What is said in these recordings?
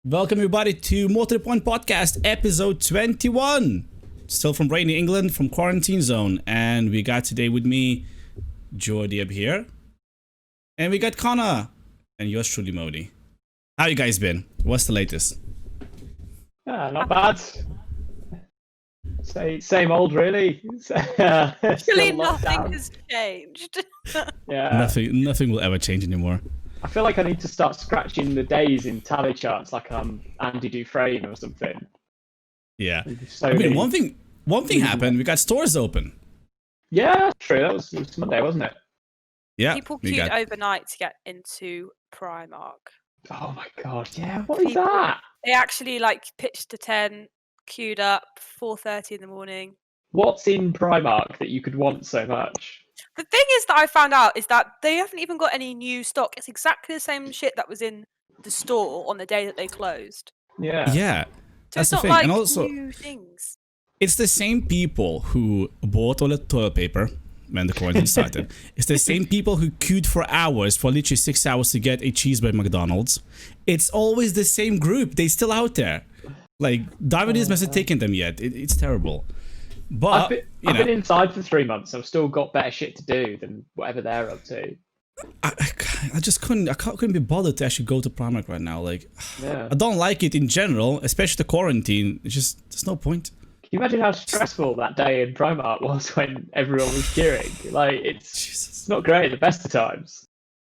Welcome everybody to MTTP Podcast episode 21. Still from rainy England, from quarantine zone. And we got today with me, Jordy up here. And we got Connor. And yours truly, Modi. How you guys been? What's the latest? Not bad. Same old, really. Actually, nothing has changed. Yeah. Nothing will ever change anymore. I feel like I need to start scratching the days in tally charts like I'm Andy Dufresne or something. Yeah. So I mean, one thing happened. We got stores open. Yeah, that's true. It was Monday, wasn't it? Yeah. People queued overnight to get into Primark. Oh my god, yeah. What is that? They actually pitched to 10, queued up 4:30 in the morning. What's in Primark that you could want so much? The thing is that I found out is that they haven't even got any new stock. It's exactly the same shit that was in the store on the day that they closed. Yeah. Yeah. So That's it's the not thing. like And also, new things. it's the same people who bought all the toilet paper when the quarantine started. It's the same people who queued for hours, for literally 6 hours to get a cheeseburger at McDonald's. It's always the same group. They're still out there. Like, Davides hasn't taken them yet. It's terrible. But I've been inside for 3 months. I've still got better shit to do than whatever they're up to. I just couldn't be bothered to actually go to Primark right now. Like, Yeah. I don't like it in general, especially the quarantine. It's just, there's no point. Can you imagine how stressful that day in Primark was when everyone was queuing? Like, it's not great at the best of times.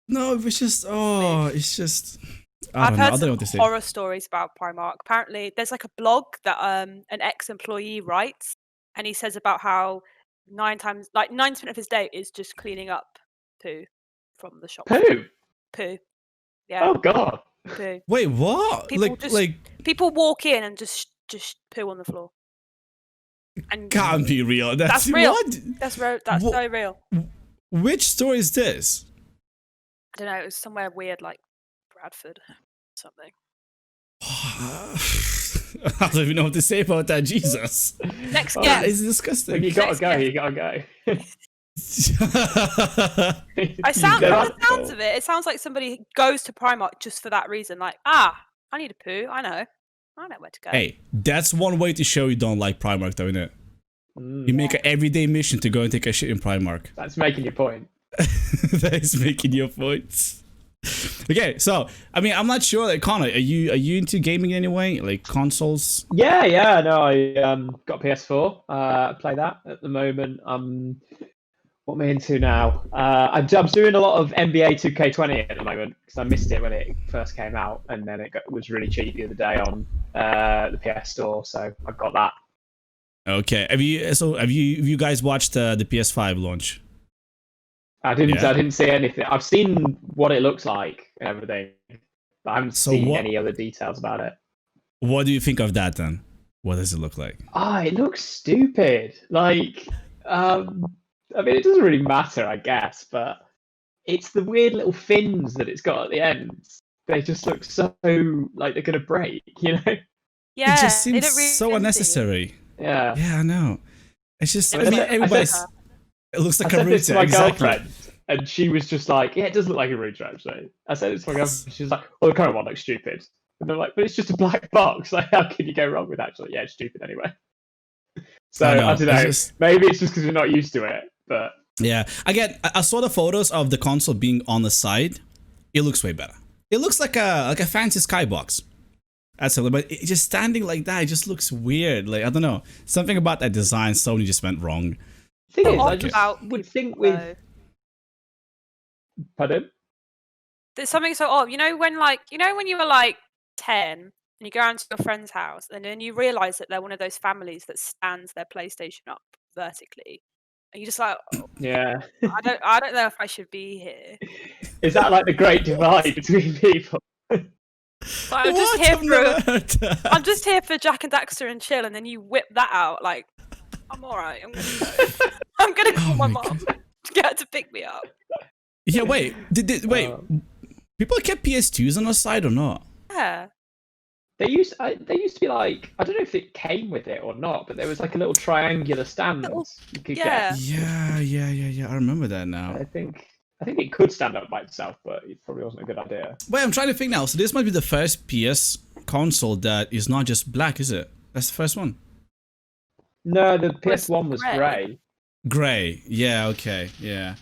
No, it's just, it's just, I've I heard don't know what to some say. horror stories about Primark. Apparently, there's like a blog that an ex-employee writes, and he says about how 90% of his day is just cleaning up poo from the shop. Poo? Yeah. Oh god. Poo. Wait, what? People walk in and just poo on the floor. And Can't be real. that's real. What? That's very real. Which store is this? I don't know. It was somewhere weird like Bradford, something. I don't even know what to say about that. Jesus. Next That guess. is disgusting. When you gotta go, you gotta go. By the sounds of it, it sounds like somebody goes to Primark just for that reason. Like, I need a poo. I know where to go. Hey, that's one way to show you don't like Primark, though, isn't it? You make an everyday mission to go and take a shit in Primark. That's making your point. That is making your points. Okay, so I mean, I'm not sure. Like, Connor, are you into gaming anyway? Like consoles? Yeah. No, I got a PS4. I play that at the moment. What am I into now? I'm doing a lot of NBA 2K20 at the moment because I missed it when it first came out, and then it was really cheap the other day on the PS Store, so I've got that. Okay, have you guys watched the PS5 launch? I didn't see anything. I've seen what it looks like and everything, but I haven't seen any other details about it. What do you think of that then? What does it look like? It looks stupid. Like, I mean, it doesn't really matter, I guess, but it's the weird little fins that it's got at the ends. They just look so like they're gonna break, you know? Yeah, it just seems really so unnecessary. Yeah. Yeah, I know. It's just, I mean, everybody's. It looks like I a said this to router. my Exactly. girlfriend, and she was just like, "Yeah, it does look like a router, actually." I said it to my girlfriend. She was like, "Well, the current one looks stupid," and I'm like, "But it's just a black box. Like, how can you go wrong with actually? Yeah, it's stupid anyway." So I don't know. Maybe it's just because we're not used to it, but yeah. Again, I saw the photos of the console being on the side. It looks way better. It looks like a fancy skybox. That's it. But it just standing like that, it just looks weird. Like, I don't know, something about that design. Sony just went wrong. The thing is, I just would think with. Pardon? There's something so odd. You know when you were like 10 and you go around to your friend's house and then you realise that they're one of those families that stands their PlayStation up vertically. And you're just like, yeah. I don't know if I should be here. Is that like the great divide between people? But I'm just here for Jack and Daxter and chill, and then you whip that out. Like, I'm alright. I'm gonna go. I'm gonna call my mom to get her to pick me up. Yeah, wait. People kept PS2s on the side or not? Yeah. They used to be like, I don't know if it came with it or not, but there was like a little triangular stand you could get. Yeah. I remember that now. I think it could stand up by itself, but it probably wasn't a good idea. Wait, I'm trying to think now. So this might be the first PS console that is not just black, is it? That's the first one. No, the PS1 was grey. Grey. Yeah. Okay. Yeah.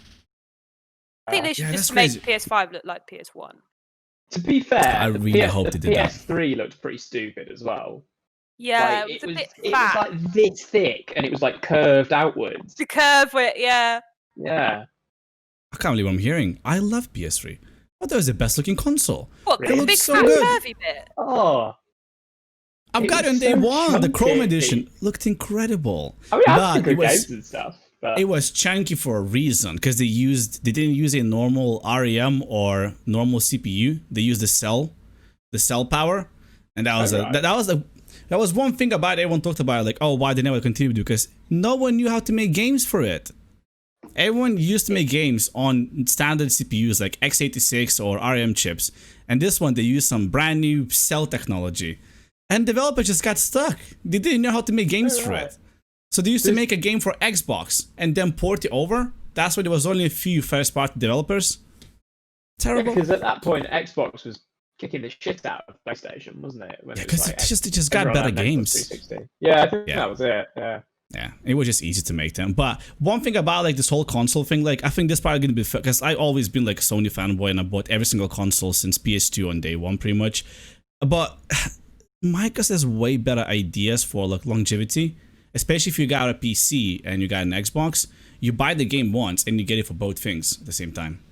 I think they should Yeah, just that's make crazy. PS5 look like PS1. To be fair, I really hope they the did that. PS3 looked pretty stupid as well. Yeah, Like, it was a bit it was fat. like this thick, and it was like curved outwards. The curve where, yeah. Yeah. I can't believe what I'm hearing. I love PS3. I thought it was the best looking console. What, Really? the It big looks so fat good. curvy bit? Oh, I've It got it was on day so one. The Chrome chunky. edition looked incredible. I mean, I have But some it good was- games and stuff. But It was chunky for a reason because they didn't use a normal RAM or normal CPU. They used the cell power, and that was right. that was one thing about it. Everyone talked about it, like, oh, why they never continue to do, because no one knew how to make games for it. Everyone used to make games on standard CPUs like x86 or RAM chips, and this one they used some brand new cell technology, and developers just got stuck. They didn't know how to make games for it. So they used to make a game for Xbox and then port it over. That's why there was only a few first-party developers. Terrible. because at that point, Xbox was kicking the shit out of PlayStation, wasn't it? When Yeah, it was because like it just got everyone better had an Xbox games. 360. Yeah, I think Yeah. that was it. Yeah. Yeah, it was just easy to make them. But one thing about like this whole console thing, like I think this probably gonna be, because I always been like a Sony fanboy and I bought every single console since PS2 on day one, pretty much. But Microsoft has way better ideas for like longevity, especially if you got a PC and you got an Xbox. You buy the game once and you get it for both things at the same time.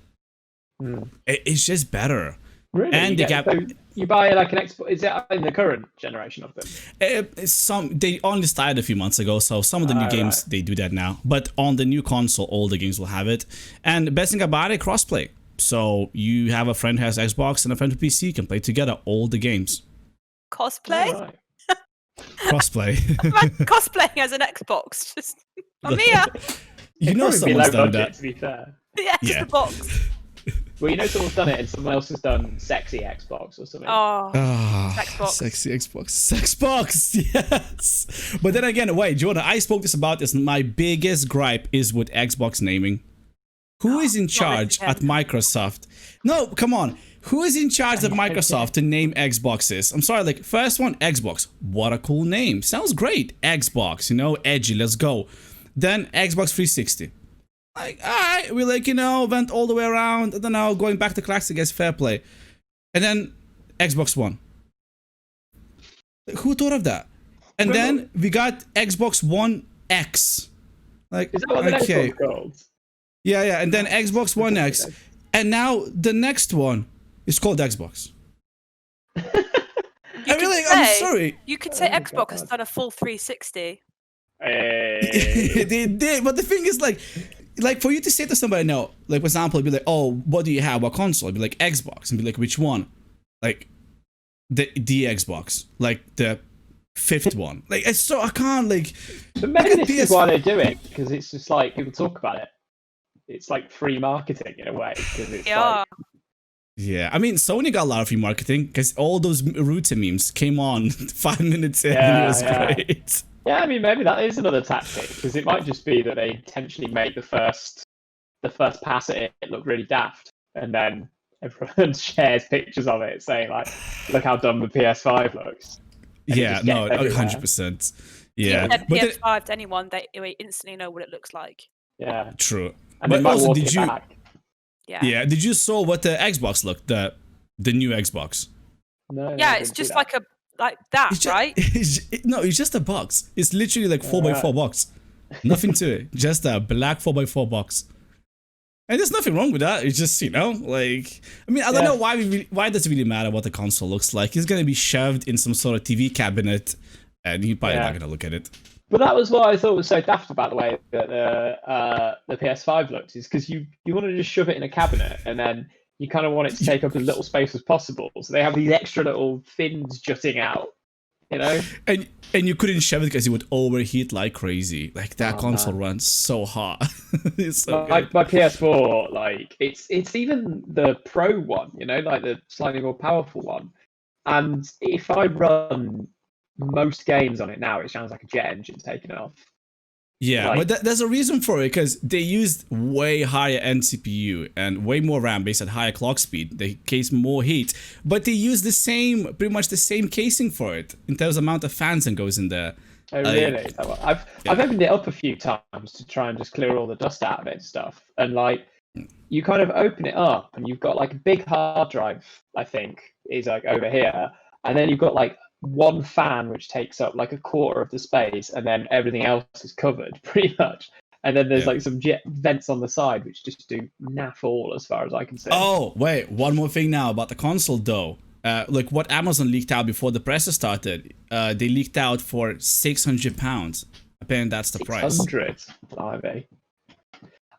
It's just better. Really? And you, they so you buy like an Xbox? Is it in the current generation of them? They only started a few months ago, so some of the new games right. they do that now. But on the new console, all the games will have it. And the best thing about it, crossplay. So you have a friend who has Xbox and a friend with PC, can play together all the games. Cosplay? Right. Crossplay. Like cosplaying as an Xbox. Just, I'm here. You know Probably be someone's low done budget, that. to be fair. Yeah, just Yeah. a box. Well, you know someone's done it, and someone else has done sexy Xbox or something. Oh, Ah, Xbox. sexy Xbox. Xbox, yes. But then again, wait, Jordan, I spoke about this. My biggest gripe is with Xbox naming. Who is in charge again. at Microsoft? No, come on. Who is in charge at Microsoft to name Xboxes? I'm sorry, like, first one, Xbox. What a cool name. Sounds great. Xbox, edgy, let's go. Then Xbox 360. Like, alright, we went all the way around. I don't know, going back to classic as fair play. And then Xbox One. Who thought of that? And then we got Xbox One X. Like, Is that what the okay. next one's called? Yeah, and then Xbox One X. And now the next one is called Xbox. I'm sorry. You could say Oh my Xbox has God. done a full 360. Hey. They did, but the thing is, like for you to say to somebody now, like for example, be like, oh, what do you have? What console? I'd be like Xbox, and be like, which one? Like the Xbox, like the fifth one. Like it's so I can't like. But maybe this is PS4 why they do it, because it's just like people talk about it. It's like free marketing in a way, because it's Yeah. like Yeah, I mean, Sony got a lot of free marketing because all those Ruta memes came on 5 minutes in, and Yeah, it was yeah. great. yeah. I mean, maybe that is another tactic, because it might just be that they intentionally make the first pass at it look really daft, and then everyone shares pictures of it, saying like, "Look how dumb the PS5 looks." And it Yeah, just no, gets everywhere. 100%. You Yeah, give but PS5 to anyone, they instantly know what it looks like. Yeah, true. and But they might also, walk did it you? back. Yeah. Yeah, did you saw what the Xbox looked? The new Xbox. No, I Yeah, didn't it's see just that. like that, It's just, right? it's just a box. It's literally like 4x4 box. Nothing to it. Just a black 4x4 box. And there's nothing wrong with that. It's just, like, I mean, I don't know why does it really matter what the console looks like. It's going to be shoved in some sort of TV cabinet and you're probably not going to look at it. But that was what I thought was so daft about the way that the PS5 looks, is because you want to just shove it in a cabinet, and then you kind of want it to take up as little space as possible. So they have these extra little fins jutting out, And you couldn't shove it because it would overheat like crazy. Like that Oh, console man. runs so hot. It's so My good. PS4, like it's even the Pro one, like the slightly more powerful one. And if I run most games on it now, it sounds like a jet engine taking off. Yeah, Like- but there's a reason for it because they used way higher end CPU and way more RAM based at higher clock speed. They case more heat, but they use pretty much the same casing for it in terms of amount of fans that goes in there. Oh really? I've opened it up a few times to try and just clear all the dust out of it and stuff. And like, you kind of open it up, and you've got like a big hard drive. I think is like over here, and then you've got like one fan which takes up like a quarter of the space, and then everything else is covered pretty much. And then there's like some vents on the side which just do naff all as far as I can see. Oh wait, one more thing now about the console though. Like what Amazon leaked out before the presser started, they leaked out for £600. Apparently that's the price. 600. Blimey.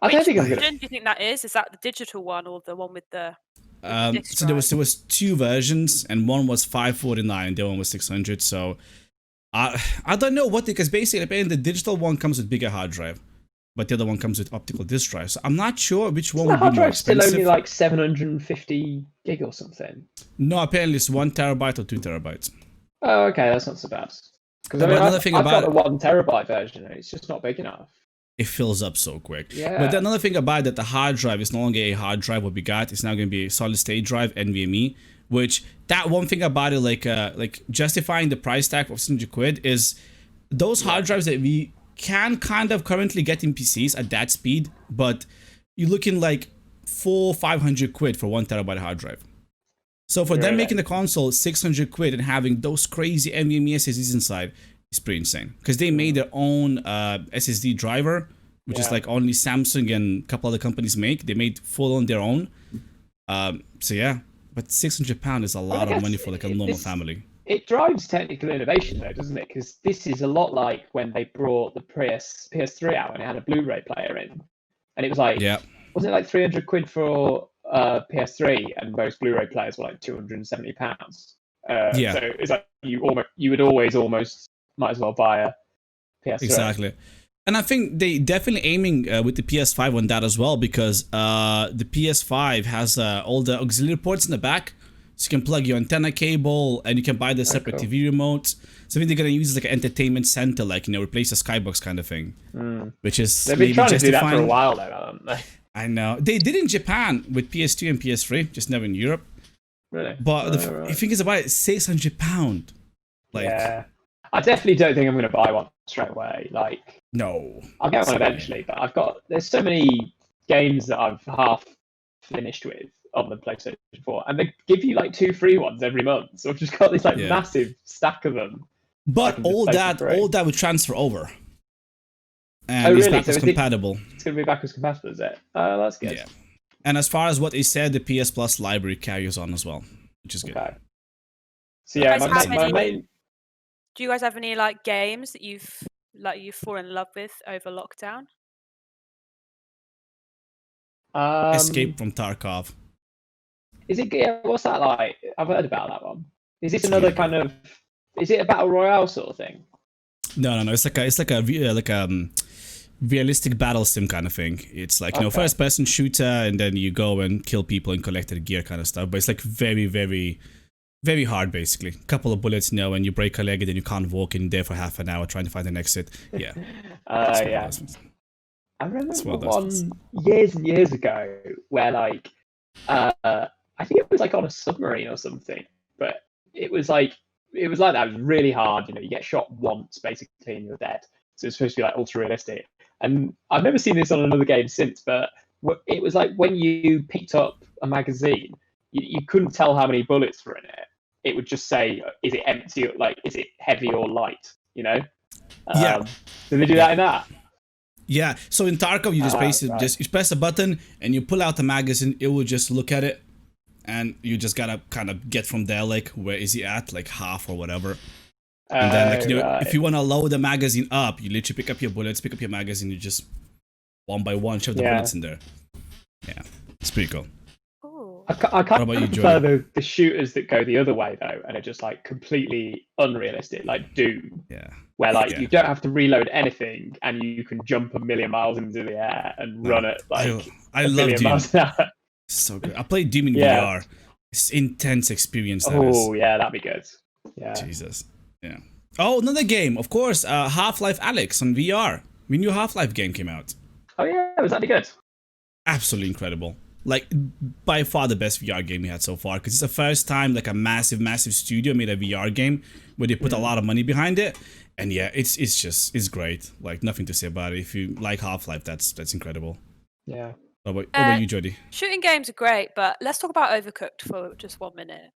I don't think I'm gonna. version do you think that is? Is that the digital one or the one with the? So there was two versions, and one was $549, and the other one was $600. So I don't know what because basically apparently the digital one comes with bigger hard drive, but the other one comes with optical disk drive. So I'm not sure which one The would hard be more drive's still expensive. only like 750 gig or something. No, apparently it's 1 terabyte or 2 terabytes. Oh, okay, that's not so bad. Because But another thing I've about got a 1 terabyte version, and it's just not big enough. It fills up so quick. Yeah. But another thing about that, the hard drive is no longer a hard drive. What we got, it's now going to be a solid state drive, NVMe. Which that one thing about it, like justifying the price tag of 600 quid is those hard drives that we can kind of currently get in PCs at that speed, but you're looking like 400-500 quid for 1 terabyte hard drive. So for them making the console 600 quid and having those crazy NVMe SSDs inside is pretty insane. Because they made their own SSD driver, which is like only Samsung and a couple other companies make. They made full on their own. So yeah, but £600 is a lot of money for like a normal family. It drives technical innovation though, doesn't it? Because this is a lot like when they brought the PS3 out and it had a Blu-ray player in, and it was like, wasn't it like 300 quid for PS3, and most Blu-ray players were like £270. So it's like you would always almost might as well buy a PS3. Exactly. And I think they definitely aiming with the PS5 on that as well, because the PS5 has all the auxiliary ports in the back. So you can plug your antenna cable, and you can buy the separate TV remotes. So I think they're going to use like an entertainment center, like, replace a Skybox kind of thing. Which is They've been trying to do that for a while now, haven't they? I know. They did in Japan with PS2 and PS3, just never in Europe. Really? But the thing is about it, £600. Like, yeah. I definitely don't think I'm going to buy one straight away. Like, no. I'll get one eventually, but there's so many games that I've half finished with on the PlayStation 4, and they give you like 2 free ones every month. So I've just got this like massive stack of them. But all that would transfer over. And really? It's backwards compatible. It's going to be backwards compatible, is it? Oh, that's good. Yeah. And as far as what they said, the PS Plus library carries on as well, which is good. Okay. So yeah, my main. Do you guys have any like games that you've fallen in love with over lockdown? Escape from Tarkov. Is it? What's that like? I've heard about that one. Is this another kind of? Is it a battle royale sort of thing? No. It's like a realistic battle sim kind of thing. It's like first person shooter, and then you go and kill people and collect their gear kind of stuff. But it's like very, very, very hard basically. A couple of bullets, and you break a leg, and then you can't walk in there for half an hour trying to find an exit. Yeah. Yeah. I remember one years and years ago where like I think it was like on a submarine or something, but it was like that. It was really hard. You get shot once basically and you're dead. So it's supposed to be like ultra realistic. And I've never seen this on another game since, but it was like when you picked up a magazine, you couldn't tell how many bullets were in it. It would just say, is it empty? Like, is it heavy or light? Yeah. Did they do that in that? Yeah. So in Tarkov, you just basically you press a button and you pull out the magazine. It will just look at it, and you just gotta kind of get from there, like, where is he at, like half or whatever. And then, if you want to load the magazine up, you literally pick up your bullets, pick up your magazine, you just one by one shove the bullets in there. Yeah, it's pretty cool. I can't prefer the shooters that go the other way though, and are just like completely unrealistic, like Doom. Yeah. Where like you don't have to reload anything, and you can jump a million miles into the air and run it like I love Doom. Miles an hour. So good. I played Doom in VR. It's intense experience. Yeah, that'd be good. Yeah. Jesus. Yeah. Oh, another game, of course. Half-Life Alyx on VR. the new Half-Life game came out. Oh yeah, was that any good? Absolutely incredible. Like, by far the best VR game we had so far, because it's the first time like a massive studio made a VR game where they put a lot of money behind it. And yeah, it's great. Like, nothing to say about it. If you like Half-Life, that's incredible. Yeah. What about you, Jody? Shooting games are great, but let's talk about Overcooked for just 1 minute.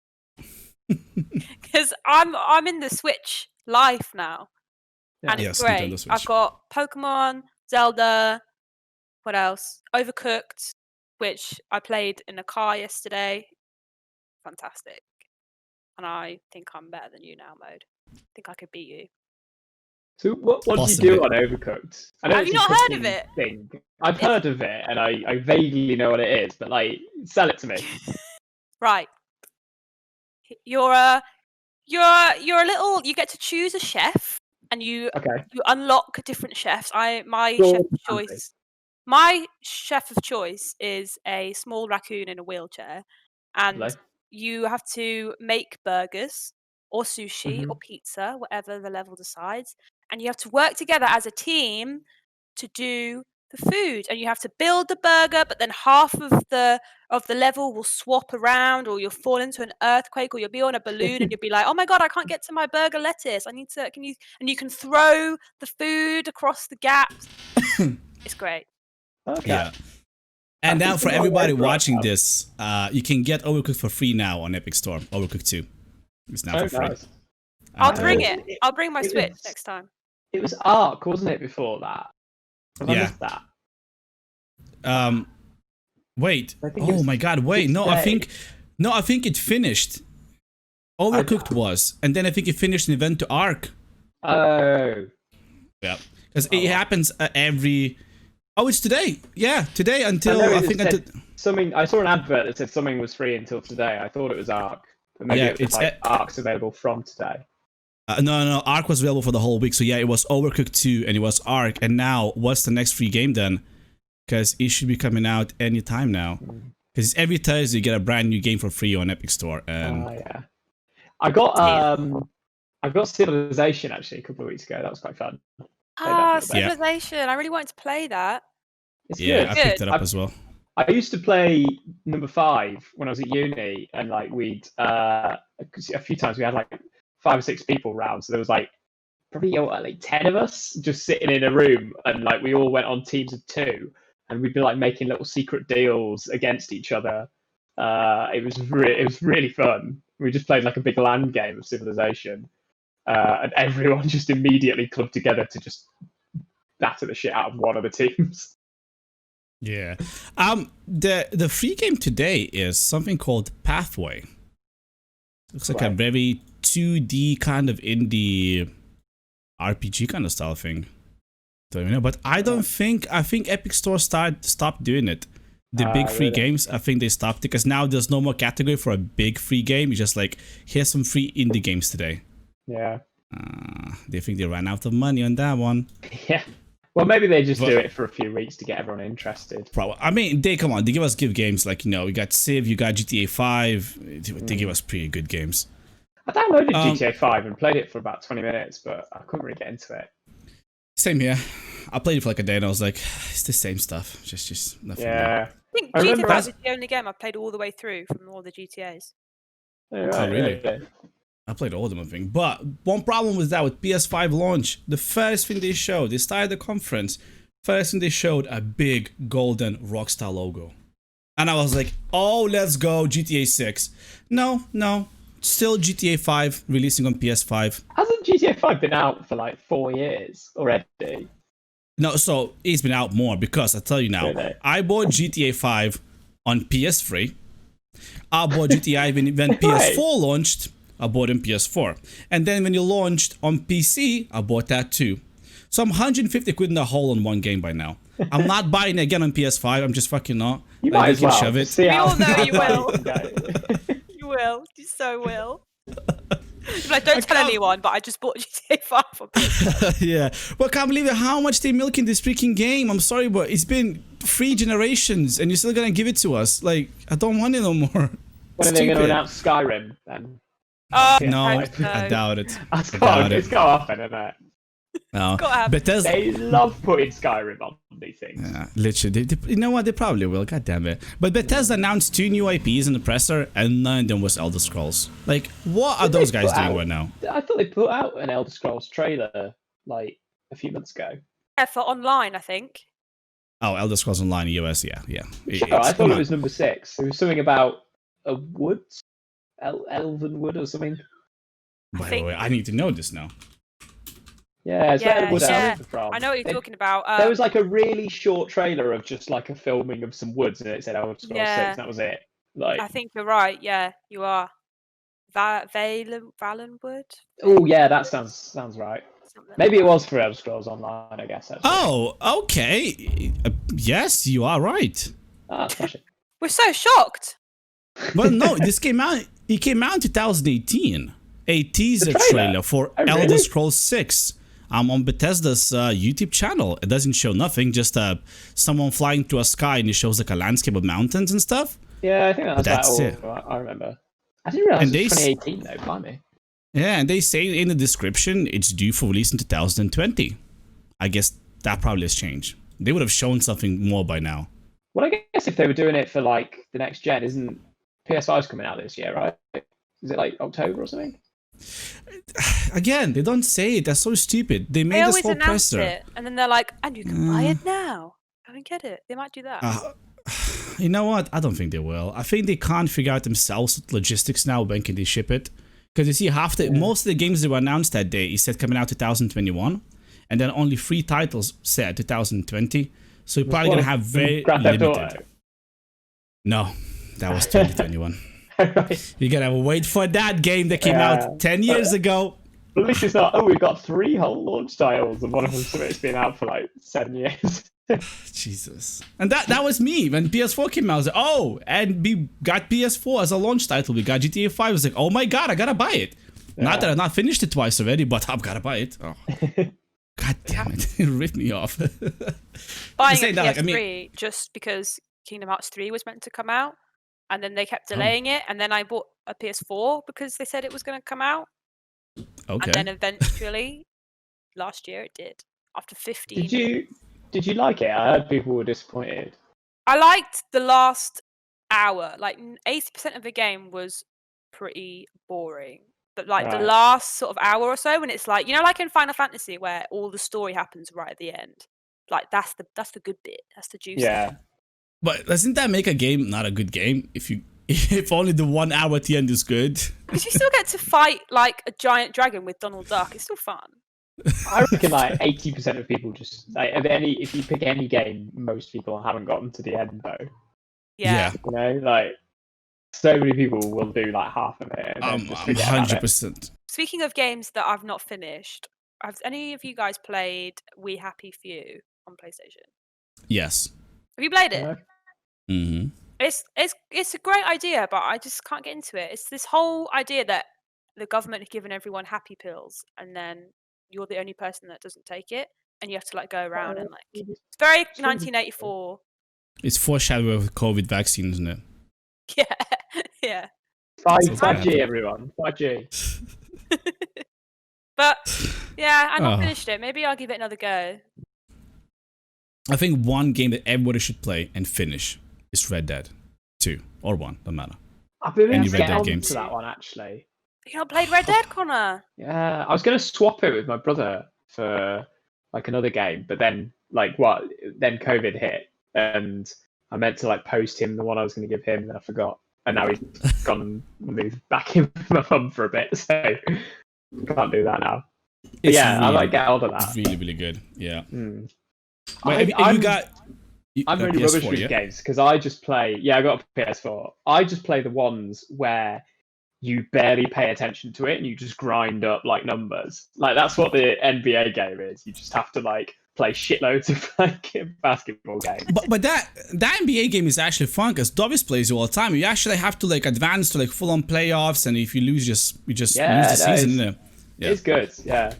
Because I'm in the Switch life now, and it's Nintendo great. Switch. I've got Pokemon, Zelda, what else? Overcooked, which I played in a car yesterday. Fantastic. And I think I'm better than you now, Mode. I think I could beat you. So what do you do on Overcooked? I know Have it's you a not heard of cooking it? thing. I've heard of it, and I vaguely know what it is, but like, sell it to me. Right. You're a little. You get to choose a chef, and you unlock different chefs. My chef of choice is a small raccoon in a wheelchair, and you have to make burgers or sushi or pizza, whatever the level decides, and you have to work together as a team to do the food, and you have to build the burger, but then half of the level will swap around, or you'll fall into an earthquake, or you'll be on a balloon and you'll be like, oh my god, I can't get to my burger lettuce, and you can throw the food across the gaps. It's great. Okay. Yeah. And now for everybody watching this, you can get Overcooked for free now on Epic Store. Overcooked 2. It's now for free. Nice. I'll bring it. I'll bring my Switch next time. It was Ark, wasn't it, before that? I missed that. Wait. Oh my god, wait. No, I think it finished. Overcooked was. And then I think it finished and it went to Ark. Oh. Yeah. Because it happens every... Oh, it's today. Yeah, today until... Something. I saw an advert that said something was free until today. I thought it was Ark. But maybe it's like Ark's available from today. No, Ark was available for the whole week. So yeah, it was Overcooked 2 and it was Ark. And now, what's the next free game then? Because it should be coming out anytime now. Because every Thursday you get a brand new game for free on Epic Store. And yeah. I got Civilization actually a couple of weeks ago. That was quite fun. Civilization. I really wanted to play that. It's good. I picked it up as well. I used to play number 5 when I was at uni, and like we'd a few times we had like 5 or 6 people round, so there was like probably like 10 of us just sitting in a room, and like we all went on teams of 2, and we'd be like making little secret deals against each other. It was really fun. We just played like a big LAN game of Civilization, and everyone just immediately clubbed together to just batter the shit out of one of the teams. Yeah. The free game today is something called Pathway. Looks like a very 2D kind of indie RPG kind of style thing. Don't even know, but I think Epic Store stopped doing it. The big free games, I think they stopped it because now there's no more category for a big free game. It's just like, here's some free indie games today. Yeah. They think they ran out of money on that one. Yeah. Well, maybe they just do it for a few weeks to get everyone interested. Probably. I mean, they give games like, you got Civ, you got GTA 5. They give us pretty good games. I downloaded GTA 5 and played it for about 20 minutes, but I couldn't really get into it. Same here. I played it for like a day and I was like, it's the same stuff. Just nothing. Yeah. I think GTA 5 is the only game I've played all the way through from all the GTAs. Oh, really? Yeah. I played all of them, I think. But one problem with that, with PS5 launch, the first thing they showed, they started the conference, first thing they showed, a big golden Rockstar logo. And I was like, oh, let's go, GTA 6. No, still GTA 5 releasing on PS5. Hasn't GTA 5 been out for like 4 years already? No, so it's been out more because I tell you now, I bought GTA 5 on PS3. I bought GTA when PS4 launched. I bought in PS4. And then when it launched on PC, I bought that too. So I'm 150 quid in the hole on one game by now. I'm not buying it again on PS5. I'm just fucking not. You might as well. Shove it. We all know you will. You will. You so will. Like, don't tell anyone, but I just bought GTA 5 for PS5. Yeah. Well, I can't believe how much they're milking this freaking game. I'm sorry, but it's been 3 generations and you're still going to give it to us. Like, I don't want it no more. When are they going to announce Skyrim then? No, I doubt it. It's got off, isn't it? Gotta have- Bethesda. They love putting Skyrim on these things. Yeah, literally, you know what? They probably will. God damn it! But Bethesda announced 2 new IPs in the presser, and none of them was Elder Scrolls. Like, what are those guys doing right now? I thought they put out an Elder Scrolls trailer like a few months ago. Yeah, for online, I think. Oh, Elder Scrolls Online US, yeah. Sure, I thought it was number 6. It was something about a woods, elven wood or something. Wait, I need to know this now. Yeah, it's where the wood yeah. elves are from. I know what you're talking about. There was like a really short trailer of just like a filming of some woods, and it said Elder Scrolls 6. And that was it. Like, I think you're right. Yeah, you are. Valenwood? oh yeah, that sounds right. Something Maybe it like was for Elder Scrolls Online, I guess. Actually. Oh, okay. Yes, you are right. Ah, smash it. that. We're so shocked. Well, no, this came out. It came out in 2018. A teaser The trailer for Oh, really? Elder Scrolls 6. On Bethesda's YouTube channel. It doesn't show nothing, just someone flying through a sky, and it shows like a landscape of mountains and stuff. Yeah, I think That's all it. I remember. I didn't realize And it was they 2018 though. Blimey. Yeah, and they say in the description it's due for release in 2020. I guess that probably has changed. They would have shown something more by now. Well, I guess if they were doing it for like the next gen, isn't PS5's coming out this year, right? Is it like October or something? Again, they don't say it. That's so stupid. They They made this always whole announce presser. it, and then they're like, and you can buy it now. Go and get it. They might do that. You know what? I don't think they will. I think they can't figure out themselves logistics now. When can they ship it? Because you see, most of the games that were announced that day, it said coming out 2021, and then only 3 titles said 2020. So you're probably gonna have very Grand Theft Auto. limited. No, that was 2021. Right. You gotta wait for that game that came out 10 years ago. At least it's not. Oh, we've got 3 whole launch titles, and one of them's been out for like 7 years. Jesus. And that was me when PS4 came out. I was like, oh, and we got PS4 as a launch title. We got GTA 5. I was like, oh my god, I gotta buy it. Not that I've not finished it twice already, but I've gotta buy it. Oh. God damn it. It ripped me off. Buying a saying PS3 that, like, just because Kingdom Hearts 3 was meant to come out, and then they kept delaying it, and then I bought a PS4 because they said it was going to come out, Okay. and then eventually, last year it did. After 15. Did you like it? I heard people were disappointed. I liked the last hour. Like 80% of the game was pretty boring. But like the Right. last sort of hour or so, when it's like, you know, like in Final Fantasy where all the story happens right at the end. Like that's the good bit. That's the juicy. Yeah. But doesn't that make a game not a good game if only the 1 hour at the end is good? Because you still get to fight like a giant dragon with Donald Duck. It's still fun. I reckon like 80% of people just like if you pick any game, most people haven't gotten to the end though. Yeah. You know, like so many people will do like half of it. And then just forget about it. 100%. Speaking of games that I've not finished, have any of you guys played We Happy Few on PlayStation? Yes. Have you played it? No. Mm-hmm. It's a great idea, but I just can't get into it. It's this whole idea that the government have given everyone happy pills, and then you're the only person that doesn't take it, and you have to like go around and like it's very 1984. It's foreshadowing of COVID vaccine, isn't it? Yeah, yeah. 5G, everyone. 5G. But yeah, I've not Oh. finished it. Maybe I'll give it another go. I think one game that everybody should play and finish is Red Dead 2 or 1, doesn't matter. I've been Any meaning to Red get Dead onto games? that one actually. You not played Red Dead, Connor? Yeah, I was going to swap it with my brother for like another game, but then then COVID hit, and I meant to like post him the one I was going to give him, and I forgot, and now he's gone and moved back in with my mum for a bit, so can't do that now. But yeah, I might get hold of that. It's really, really good. Yeah. Mm. Wait, have you got? I'm really PS4, rubbish with yeah? games because I just play. Yeah, I got a PS4. I just play the ones where you barely pay attention to it and you just grind up like numbers. Like that's what the NBA game is. You just have to like play shitloads of like basketball games. But that NBA game is actually fun because Dovis plays it all the time. You actually have to like advance to like full on playoffs, and if you lose, you just lose the season. Innit? Yeah. It's good. Yeah,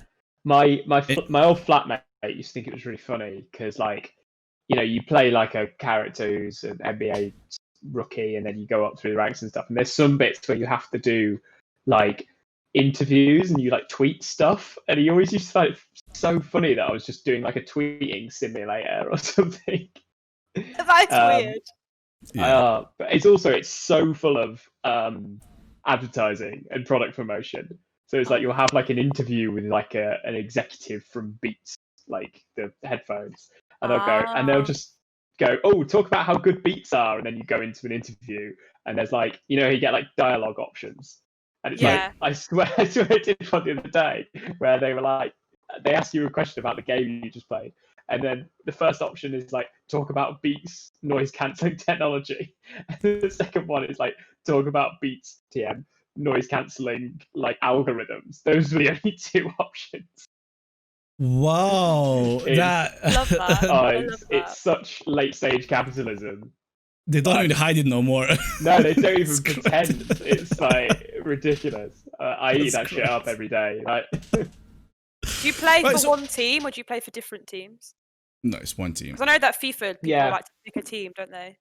my old flatmate used to think it was really funny because like you play like a character who's an NBA rookie, and then you go up through the ranks and stuff. And there's some bits where you have to do like interviews and you like tweet stuff, and he always used to find it so funny that I was just doing like a tweeting simulator or something. That's weird. But it's so full of advertising and product promotion. So it's like you'll have like an interview with like an executive from Beats, like the headphones, and they'll just go, "Oh, talk about how good Beats are," and then you go into an interview, and there's like, you get like dialogue options, and it's like, I swear I did one the other day where they were like, they asked you a question about the game you just played, and then the first option is like, talk about Beats noise cancelling technology, and the second one is like, talk about Beats TM noise cancelling like algorithms. Those were the only two options. Wow, love that. It's such late stage capitalism. They don't even hide it no more. No, they don't even pretend. It's like ridiculous. I eat that shit up every day. Like, do you play for one team or do you play for different teams? No, it's one team. Because I know that FIFA people like to pick a team, don't they?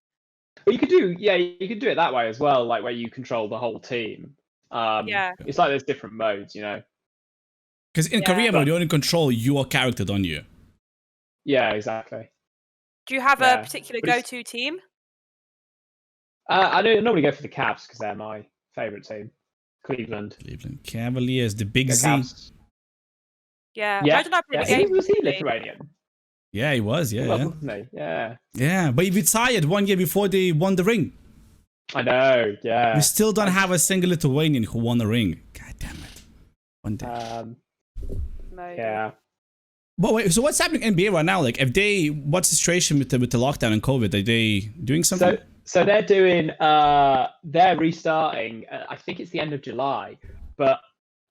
Well, you could do it that way as well, like where you control the whole team. It's like there's different modes, Because in career mode, you only control your character, don't you? Yeah, exactly. Do you have a particular go-to team? I normally go for the Cavs because they're my favourite team. Cleveland Cavaliers, the Big Z. Cavs. Yeah. Was he Lithuanian? Yeah, he was. Wasn't he? Yeah. Yeah, but he retired 1 year before they won the ring. I know. Yeah. We still don't have a single Lithuanian who won a ring. God damn it. One day. Yeah. But wait, so what's happening in NBA right now? Like, what's the situation with the lockdown and COVID? Are they doing something? So they're doing, they're restarting. I think it's the end of July, but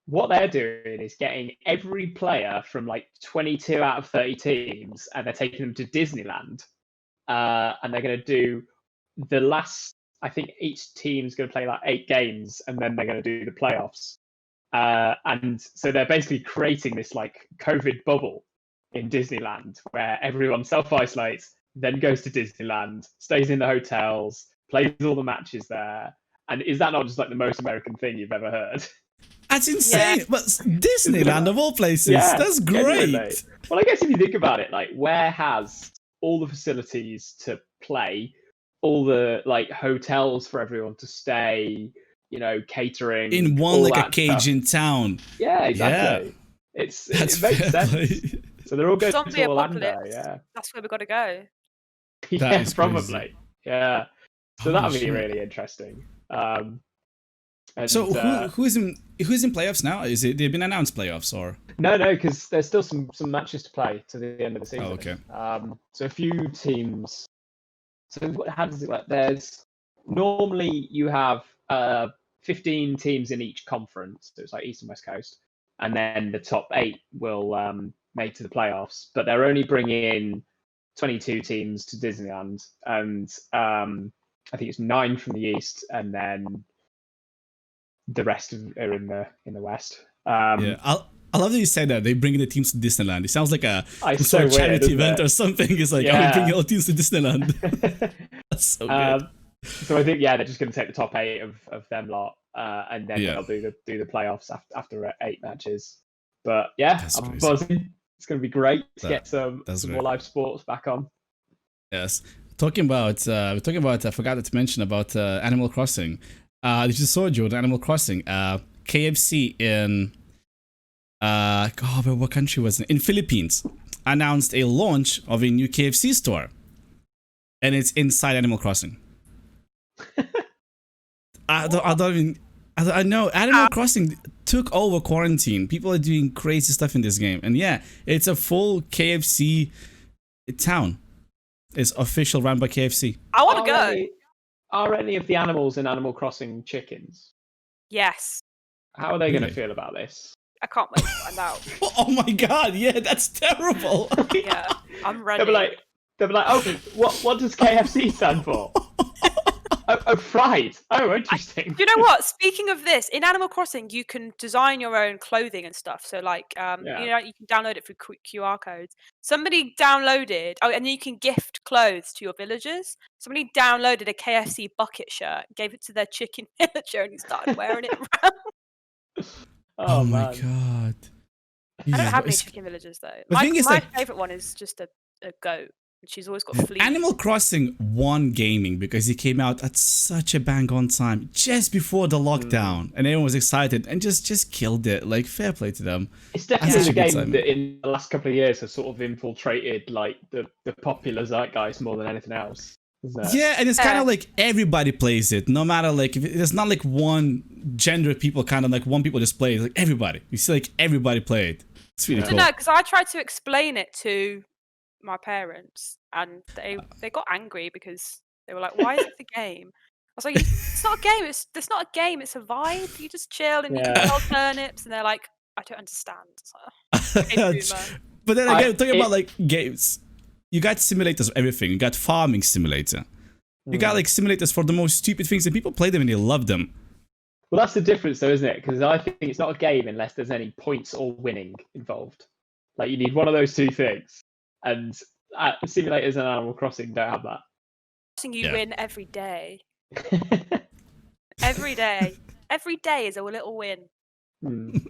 what they're doing is getting every player from like 22 out of 30 teams, and they're taking them to Disneyland, and they're going to do the last. I think each team's going to play like 8 games, and then they're going to do the playoffs. And so they're basically creating this like COVID bubble in Disneyland where everyone self-isolates, then goes to Disneyland, stays in the hotels, plays all the matches there. And is that not just like the most American thing you've ever heard? That's insane. But Disneyland of all places, that's great. Genuinely. Well, I guess if you think about it, like where has all the facilities to play, all the like hotels for everyone to stay, catering in one like a cage stuff in town. Yeah, exactly. Yeah. It makes sense. So they're all going to Orlando. Yeah, that's where we got to go. Yeah, probably. Crazy. Yeah. So that would be really interesting. So who's in playoffs now? Is it they've been announced playoffs or? No, because there's still some matches to play to the end of the season. Oh, okay. So a few teams. So how does it work? Normally you have 15 teams in each conference. So it's like East and West Coast, and then the top 8 will make to the playoffs. But they're only bringing in 22 teams to Disneyland, and I think it's 9 from the East, and then the rest are in the West. I love that you said that they bring the teams to Disneyland. It sounds like a sort of charity event or something. It's like, I'm bringing all teams to Disneyland. That's so good. So I think they're just going to take the top 8 of them lot, and then they'll do the playoffs after 8 matches. But I'm buzzing. It's going to be great to get some more live sports back on. Yes, talking about I forgot to mention about Animal Crossing. Did you saw Jordan Animal Crossing? KFC in what country was it? In Philippines announced a launch of a new KFC store, and it's inside Animal Crossing. I know Animal Crossing took over quarantine. People are doing crazy stuff in this game, and it's a full KFC town. It's official run by KFC. I want to go. Are any of the animals in Animal Crossing chickens? Yes. How are they going to feel about this? I can't wait to find out. Oh my god, that's terrible. Yeah, I'm ready. They'll be like, oh, what does KFC stand for? Oh, fried. Oh, interesting. You know what? Speaking of this, in Animal Crossing, you can design your own clothing and stuff. So, like, you can download it through QR codes. Somebody downloaded, and then you can gift clothes to your villagers. Somebody downloaded a KFC bucket shirt, gave it to their chicken villager, and he started wearing it around. Oh my man. god. I Jesus, don't have what any is- chicken villages though. The thing is, my like- favorite one is just a goat. She's always got fleas. Animal Crossing won gaming because it came out at such a bang on time, just before the lockdown, and everyone was excited and just killed it. Like, fair play to them. It's definitely such the a good game time. that in the last couple of years has sort of infiltrated like the popular zeitgeist more than anything else. Isn't it? Yeah, and it's kind of like everybody plays it, no matter like, if it's not like one gender of people, kind of like one people just play it. Like everybody, you see like everybody play it. It's really I cool. don't know, because I tried to explain it to my parents, and they got angry because they were like, "Why is it the game?" I was like, "It's not a game. It's not a game. It's a vibe. You just chill and you can sell turnips." And they're like, "I don't understand." So, okay, boomer. But then again, talking about like games, you got simulators of everything. You got farming simulator. You got like simulators for the most stupid things, and people play them and they love them. Well, that's the difference, though, isn't it? Because I think it's not a game unless there's any points or winning involved. Like you need one of those two things, and simulators and Animal Crossing don't have that. You win every day. Every day. Every day is a little win. And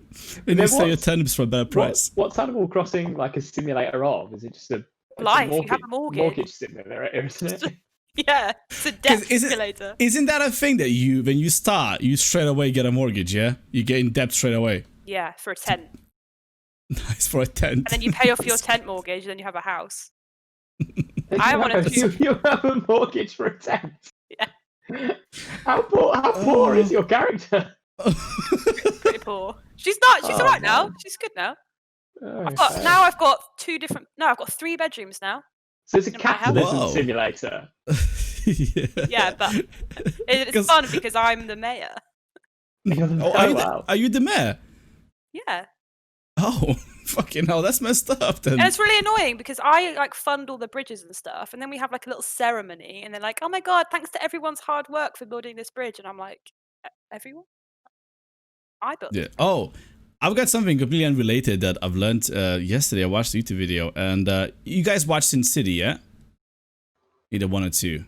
you sell your turnips for a better price. What's Animal Crossing like a simulator of? Is it just a Life? You have a mortgage. Mortgage simulator, isn't it? Yeah, it's a debt simulator. Isn't that a thing that when you start, you straight away get a mortgage, yeah? You get in debt straight away. Yeah, for a tent. Nice, for a tent. And then you pay off your tent mortgage, and then you have a house. You have a mortgage for a tent. Yeah. How poor is your character? Pretty poor. She's alright now. She's good now. I've got I've got 3 bedrooms now. So it's a capitalism Whoa. simulator. Yeah, but it's fun because I'm the mayor. Are you the mayor? Yeah. Oh, fucking hell, that's messed up then. And it's really annoying because I like fund all the bridges and stuff, and then we have like a little ceremony, and they're like, "Oh my god, thanks to everyone's hard work for building this bridge," and I'm like, "Everyone? I built it." Oh, I've got something completely unrelated that I've learned yesterday. I watched a YouTube video, and you guys watched Sin City, yeah? Either 1 or 2.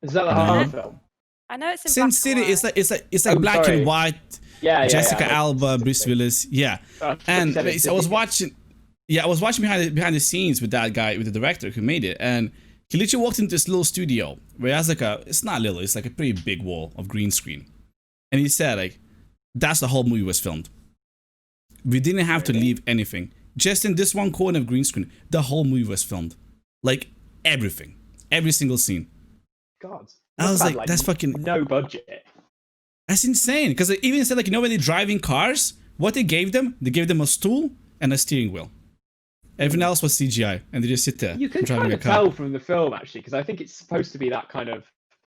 Is that the horror film? I know it's in Sin black City and white. it's like black and white. Yeah, Jessica Alba, Bruce Willis, yeah. And I was watching behind the scenes with that guy, with the director who made it, and he literally walked into this little studio where it has like it's not little, it's like a pretty big wall of green screen, and he said like, that's the whole movie was filmed. We didn't have to leave anything. Just in this one corner of green screen, the whole movie was filmed. Like everything. Every single scene. God. I was like, that's fucking... No budget. That's insane. Because they even said, like, when they're driving cars, what they gave them a stool and a steering wheel. Everything else was CGI. And they just sit there You can driving kind a of car. tell from the film, actually, because I think it's supposed to be that kind of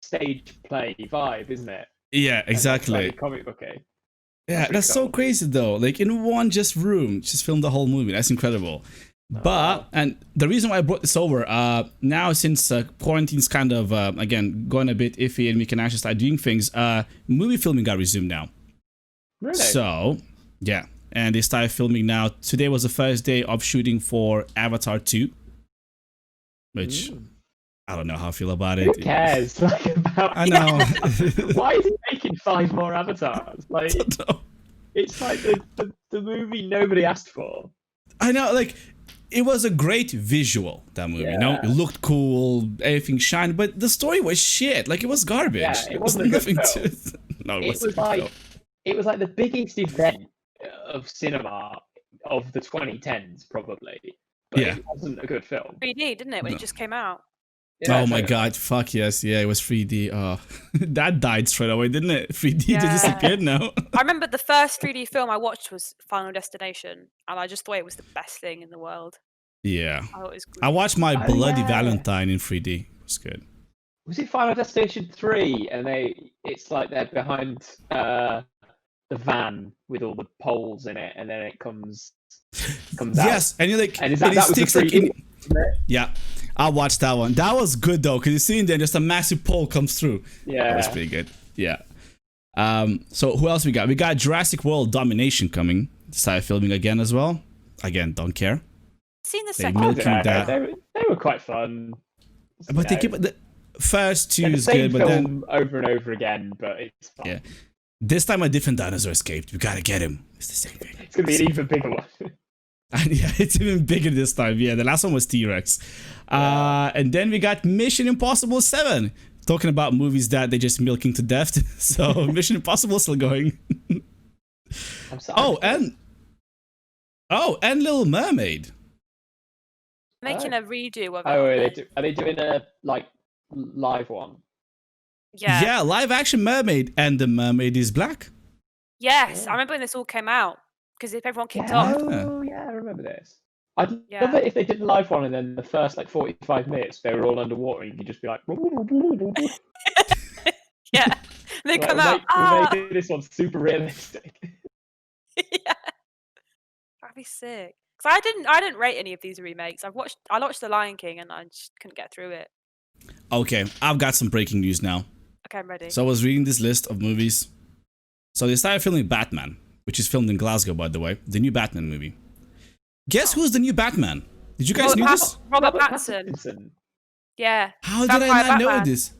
stage play vibe, isn't it? Yeah, exactly. Like comic booky. Yeah, that's so crazy though. Like in one just room, just filmed the whole movie. That's incredible. But and the reason why I brought this over, now since quarantine's kind of again going a bit iffy and we can actually start doing things, movie filming got resumed now. Really? So yeah, and they started filming now. Today was the first day of shooting for Avatar 2, which I don't know how I feel about it. Who cares? Like about I know. Why is he making 5 more avatars? Like it's like the movie nobody asked for. I know, like it was a great visual, that movie. You know, it looked cool, everything shined, but the story was shit. Like it was garbage. Yeah, it wasn't a good film. No, It was like the biggest event of cinema of the 2010s, probably. But it wasn't a good film. 3D, didn't it, when it just came out? Oh my god, fuck yes, yeah, it was 3D. Oh, that died straight away, didn't it? 3D just disappeared now. I remember the first 3D film I watched was Final Destination, and I just thought it was the best thing in the world. Yeah. I watched My Bloody Valentine in 3D. It was good. Was it Final Destination 3? And it's like they're behind the van with all the poles in it, and then it comes out. Yes, and you're like, and that was the 3D. Yeah, I watched that one. That was good though, because you see in there just a massive pole comes through. Yeah, that was pretty good. Yeah. So who else we got? We got Jurassic World Domination coming. Started filming again as well. Again, don't care. Seen the They second milking one. that. They were quite fun. But they keep the first two the is same good, but film then over and over again. But it's fun. Yeah. This time a different dinosaur escaped. We gotta get him. It's the same thing. It's gonna be an even bigger one. And yeah, it's even bigger this time. Yeah, the last one was T-Rex. And then we got Mission Impossible 7. Talking about movies that they just milking to death. So Mission Impossible still going. I'm sorry. And Little Mermaid. Making a redo of it. Oh, are they doing a live one? Yeah. Live action mermaid, and the mermaid is black. Yes, Yeah. I remember when this all came out because everyone kicked off. Oh, yeah, I remember this. I'd Yeah. love it if they did a live one and then the first 45 minutes they were all underwater and you could just be like, Yeah, they come out. We're making this one super realistic. Yeah, that'd be sick. Because I didn't rate any of these remakes. I watched The Lion King and I just couldn't get through it. Okay, I've got some breaking news now. Okay, I'm ready. So I was reading this list of movies. So they started filming Batman, which is filmed in Glasgow, by the way. The new Batman movie. Guess who's the new Batman? Did you guys know this? Robert Pattinson. Yeah. How did I Vampire not know Batman. this?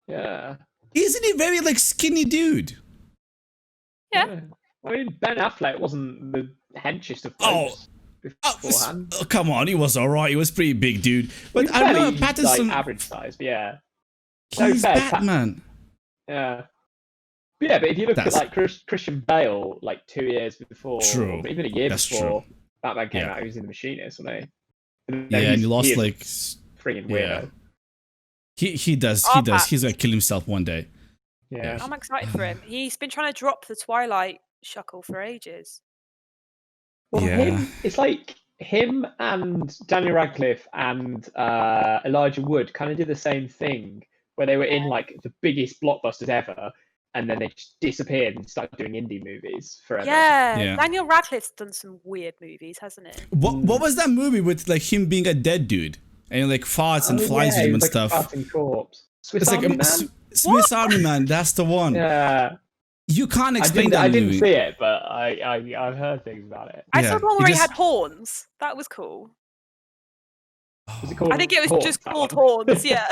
Yeah. Isn't he very skinny dude? Yeah. I mean, Ben Affleck wasn't the henchest of blokes beforehand. Oh, come on, he was alright. He was pretty big dude. But He's I remember fairly, Pattinson. average size, but yeah. He's fair, Batman. Yeah. But yeah, but if you look at Christian Bale 2 years before, True. or even a year That's before true. Batman came Yeah. out, he was in The Machinist, wasn't he? Yeah, and he lost freaking weirdo. He does. Oh, He's gonna kill himself one day. Yeah. I'm excited for him. He's been trying to drop the Twilight shuckle for ages. Well, Yeah. it's like him and Daniel Radcliffe and Elijah Wood kind of did the same thing, where they were in the biggest blockbusters ever, and then they just disappeared and started doing indie movies forever. Yeah. Daniel Radcliffe's done some weird movies, hasn't he? What was that movie with him being a dead dude and farts and flies with him and stuff? Farting corpse. Swiss It's Army Man? Swiss Army Man. That's the one. Yeah. You can't explain that I movie. didn't see it, but I've heard things about it. I Yeah, saw the one he where he just- had horns. That was cool. Was it called I think it was Horns, just that called one? horns, yeah.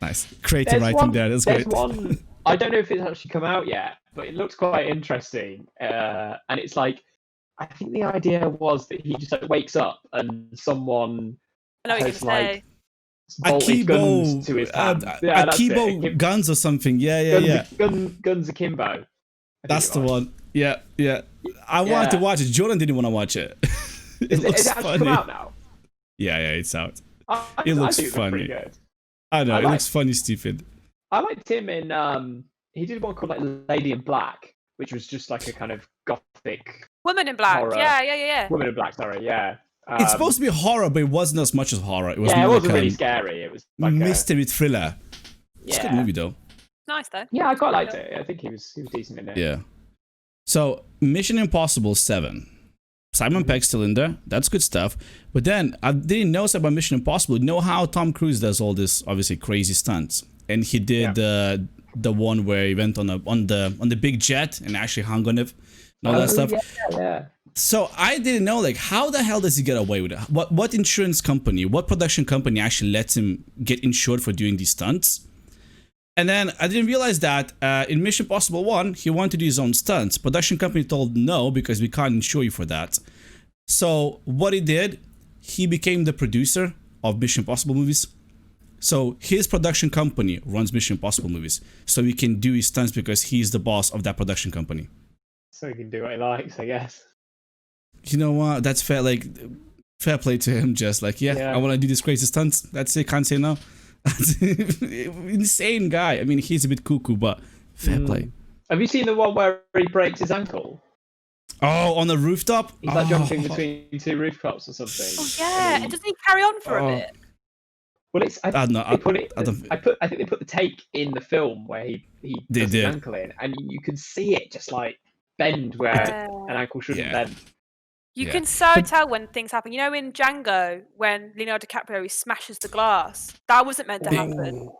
Nice. Creative There's writing one- there. That's There's great. one. I don't know if it's actually come out yet, but it looks quite interesting. And it's I think the idea was that he just wakes up and someone I know what you're has going to say. bolted guns to his hand. Yeah, that's it. Akibo guns or something. Yeah. Guns akimbo. I think That's it the was. one. Yeah. I wanted to watch it. Jordan didn't want to watch it. It Is looks it actually funny. come out now? Yeah, it's out. I looks think funny. pretty good. I know. I It like- looks funny, stupid. I liked him in. He did one called Lady in Black, which was just a kind of gothic Woman in Black. horror. Yeah. Woman in Black. Sorry, yeah. It's supposed to be horror, but it wasn't as much as horror. It was Yeah, it more wasn't like really a scary. It was like mystery thriller. It's a good Yeah. movie though. Nice, though. Yeah, I quite liked it. I think he was decent in it. Yeah. So Mission Impossible 7. Simon Pegg's still in there. That's good stuff. But then I didn't know about Mission Impossible. You know how Tom Cruise does all this obviously crazy stunts, and he did the one where he went on the big jet and actually hung on it and all that stuff. Yeah. So I didn't know how the hell does he get away with it? What insurance company, what production company actually lets him get insured for doing these stunts? And then I didn't realize that in Mission Impossible 1, he wanted to do his own stunts. Production company told no because we can't insure you for that. So what he did, he became the producer of Mission Impossible movies. So his production company runs Mission Impossible movies. So he can do his stunts because he's the boss of that production company. So he can do what he likes, I guess. You know what? That's fair. Fair play to him. Just Yeah. I want to do these crazy stunts. That's it. Can't say no. Insane guy. I mean, he's a bit cuckoo, but fair play. Have you seen the one where he breaks his ankle? Oh, on the rooftop. He's jumping between two rooftops or something. Oh, yeah. And doesn't he carry on for a bit? Well, it's. I don't know. They put it. I don't- I think they put the take in the film where he They puts his did. ankle in, and you can see it just bend where an ankle shouldn't Yeah. bend. You Yeah. can so tell when things happen. You know, in Django, when Leonardo DiCaprio he smashes the glass, that wasn't meant to happen.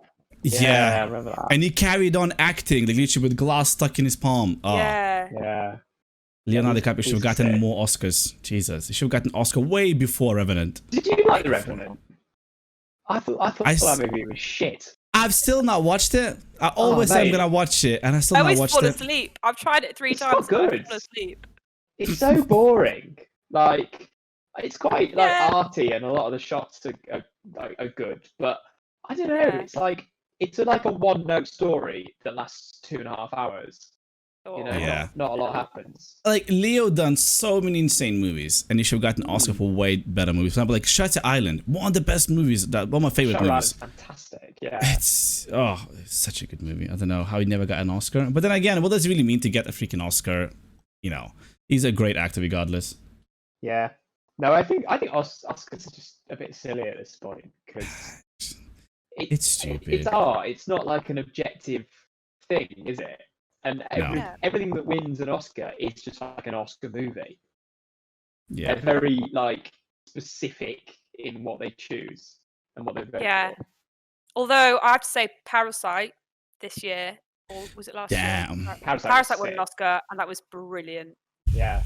Yeah. I remember that. And he carried on acting, literally with glass stuck in his palm. Oh, Yeah. Yeah. Leonardo DiCaprio should have He's gotten sick. more Oscars. Jesus, he should have gotten an Oscar way before Revenant. Did you like The Revenant? I thought I that movie was shit. I've still not watched it. I always say I'm mate. gonna watch it, and I still I not always watched fall it. asleep. I've tried it 3 It's not times. And I good. fall asleep. It's so boring. Like, it's quite like Yeah. arty, and a lot of the shots are good. But I don't know. Yeah. It's like a one-note story that lasts 2.5 hours. You know, Oh. Yeah. not a lot happens. Like Leo done so many insane movies, and he should have gotten an Oscar for way better movies. For example, like Shutter Island, one of the best movies. One of my favorite Shutter movies. Island's fantastic. Yeah. It's such a good movie. I don't know how he never got an Oscar. But then again, what does it really mean to get a freaking Oscar? You know, he's a great actor regardless. Yeah. No, I think Oscars are just a bit silly at this point because It's stupid. It's art. It's not like an objective thing, is it? And Yeah. everything that wins an Oscar is just like an Oscar movie. Yeah. They're very like specific in what they choose and what they vote Yeah. for. Although I have to say, Parasite this year, or was it last Damn. year? Parasite was won an sick. Oscar, and that was brilliant. Yeah.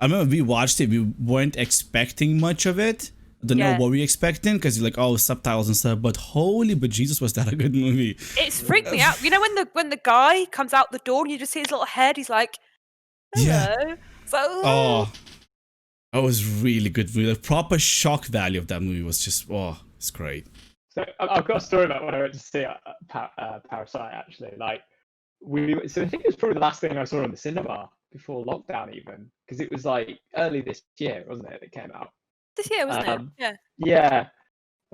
I remember we watched it. We weren't expecting much of it. I don't know Yeah. what we were expecting because you're like, oh, subtitles and stuff. But holy, but Jesus, was that a good movie? It's freaked me out. You know when the guy comes out the door and you just see his little head, he's like, hello. Yeah. So, Oh, that was really good. The proper shock value of that movie was just, it's great. So I've got a story about when I went to see Parasite. Actually, like so I think it was probably the last thing I saw in the cinema before lockdown, even because it was like early this year, wasn't it? That came out. this year, wasn't it? Yeah. Yeah.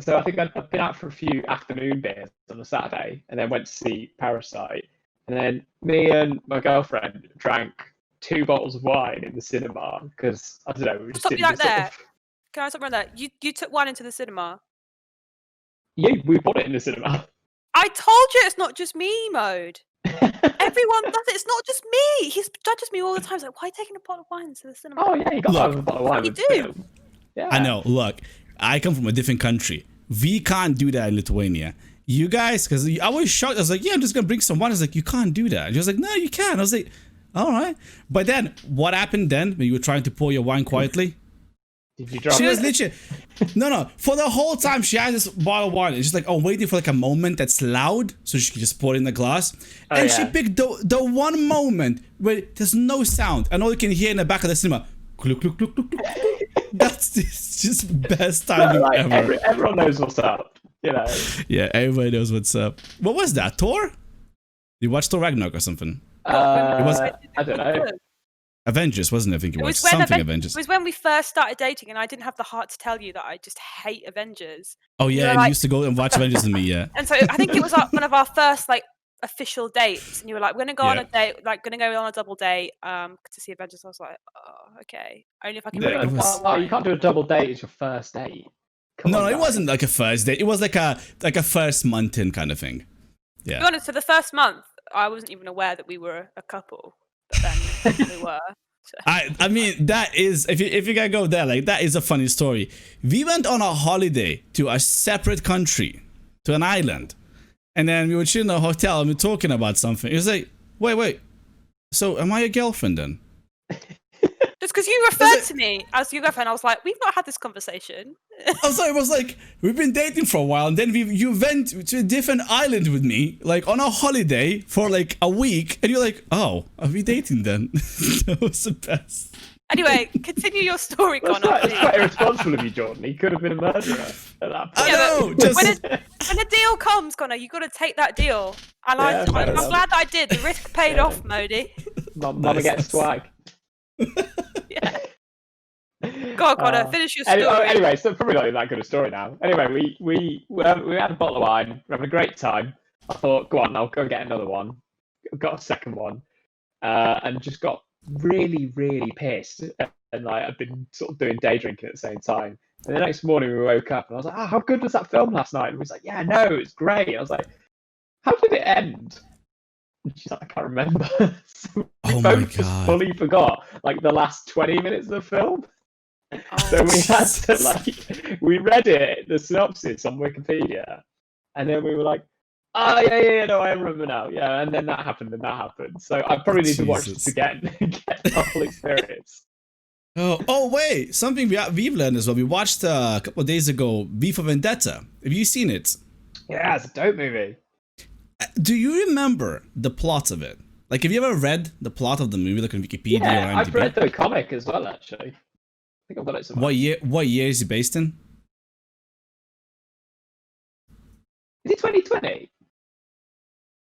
So I think I'd been out for a few afternoon beers on a Saturday, and then went to see Parasite. And then me and my girlfriend drank 2 bottles of wine in the cinema because I don't know. We were just Stop in you right this sort there. of- Can I stop right there? You took one into the cinema. Yeah, we bought it in the cinema. I told you it's not just me mode. Everyone does it. It's not just me. He judges me all the time. He's like, why are you taking a bottle of wine to the cinema? Oh yeah, you got Look, a bottle of wine. you with do. film. Yeah. I know. Look, I come from a different country. We can't do that in Lithuania. You guys, because I was shocked. I was like, yeah, I'm just gonna bring some wine. I was like, you can't do that. She was like, no, you can. I was like, all right. But then, what happened then when you were trying to pour your wine quietly? Did you drop She it? was literally, no. For the whole time, she has this bottle of wine. It's just like, oh, waiting for like a moment that's loud, so she can just pour it in the glass. Oh, And she yeah. picked the one moment where there's no sound, and all you can hear in the back of the cinema, cluck, cluck, cluck, cluck, cluck. That's just best timing Like, ever. everyone knows what's up. You know. Yeah, everybody knows what's up. What was that? Thor? You watched Thor Ragnarok or something? I don't know. Avengers, wasn't it? I think you It watched was when something It Avengers. was when we first started dating, and I didn't have the heart to tell you that I just hate Avengers. Oh you yeah, were and like- you used to go and watch Avengers with me, yeah. And so I think it was like one of our first like official dates, and you were like, "We're gonna go on Yeah. a date, like gonna go on a double date, to see Avengers." I was like, "Oh, okay." Only if I can Yeah, bring it a was- bottle of Oh, you wine. can't do a double date as your first date. Come No, on, it guys. wasn't like a first date. It was like a first month in kind of thing. To Yeah. be honest, for the first month, I wasn't even aware that we were a couple, but then we were. So. I mean that is if you gotta go there, like that is a funny story. We went on a holiday to a separate country, to an island, and then we were chilling in a hotel and we were talking about something. It was like, wait, so am I your girlfriend then? Just because you referred to me as your girlfriend, I was like, "We've not had this conversation." Also, it was like we've been dating for a while, and then you went to a different island with me, like on a holiday for like a week, and you're like, oh, are we dating then? That was the best. Anyway, continue your story, That's Connor. quite, that's quite irresponsible of you, Jordan. He could have been a murderer at that point. I Yeah, know, but just when a deal comes, Connor, you got to take that deal. And Yeah, fair I'm enough. glad that I did. The risk paid Yeah. off, Modi. Mama Nice. gets swag. Yeah. Go on, Connor, finish your story. Anyway, so probably not that good a story now. Anyway, we had a bottle of wine. We're having a great time. I thought, go on, I'll go get another one. Got a second one, and just got really, really pissed. And like I've been sort of doing day drinking at the same time. And the next morning we woke up and I was like, "Oh, how good was that film last night?" And he was like, "Yeah, no, it's great." I was like, "How did it end?" And she's like, "I can't remember." So we Oh my both just God. fully forgot like the last 20 minutes of the film. Oh, So we had to Jesus. like we read it, the synopsis on Wikipedia, and then we were like, "Oh yeah, no, I remember now." Yeah, and then that happened, and that happened. So I probably need to watch Jesus. this again and get the whole experience. Oh wait, something we've learned as well. We watched a couple of days ago, V for Vendetta. Have you seen it? Yeah, it's a dope movie. Do you remember the plot of it? Like, have you ever read the plot of the movie, like on Wikipedia Yeah, or IMDb? I've read the comic as well, actually. I think I've got it somewhere. What year is it based in? Is it 2020?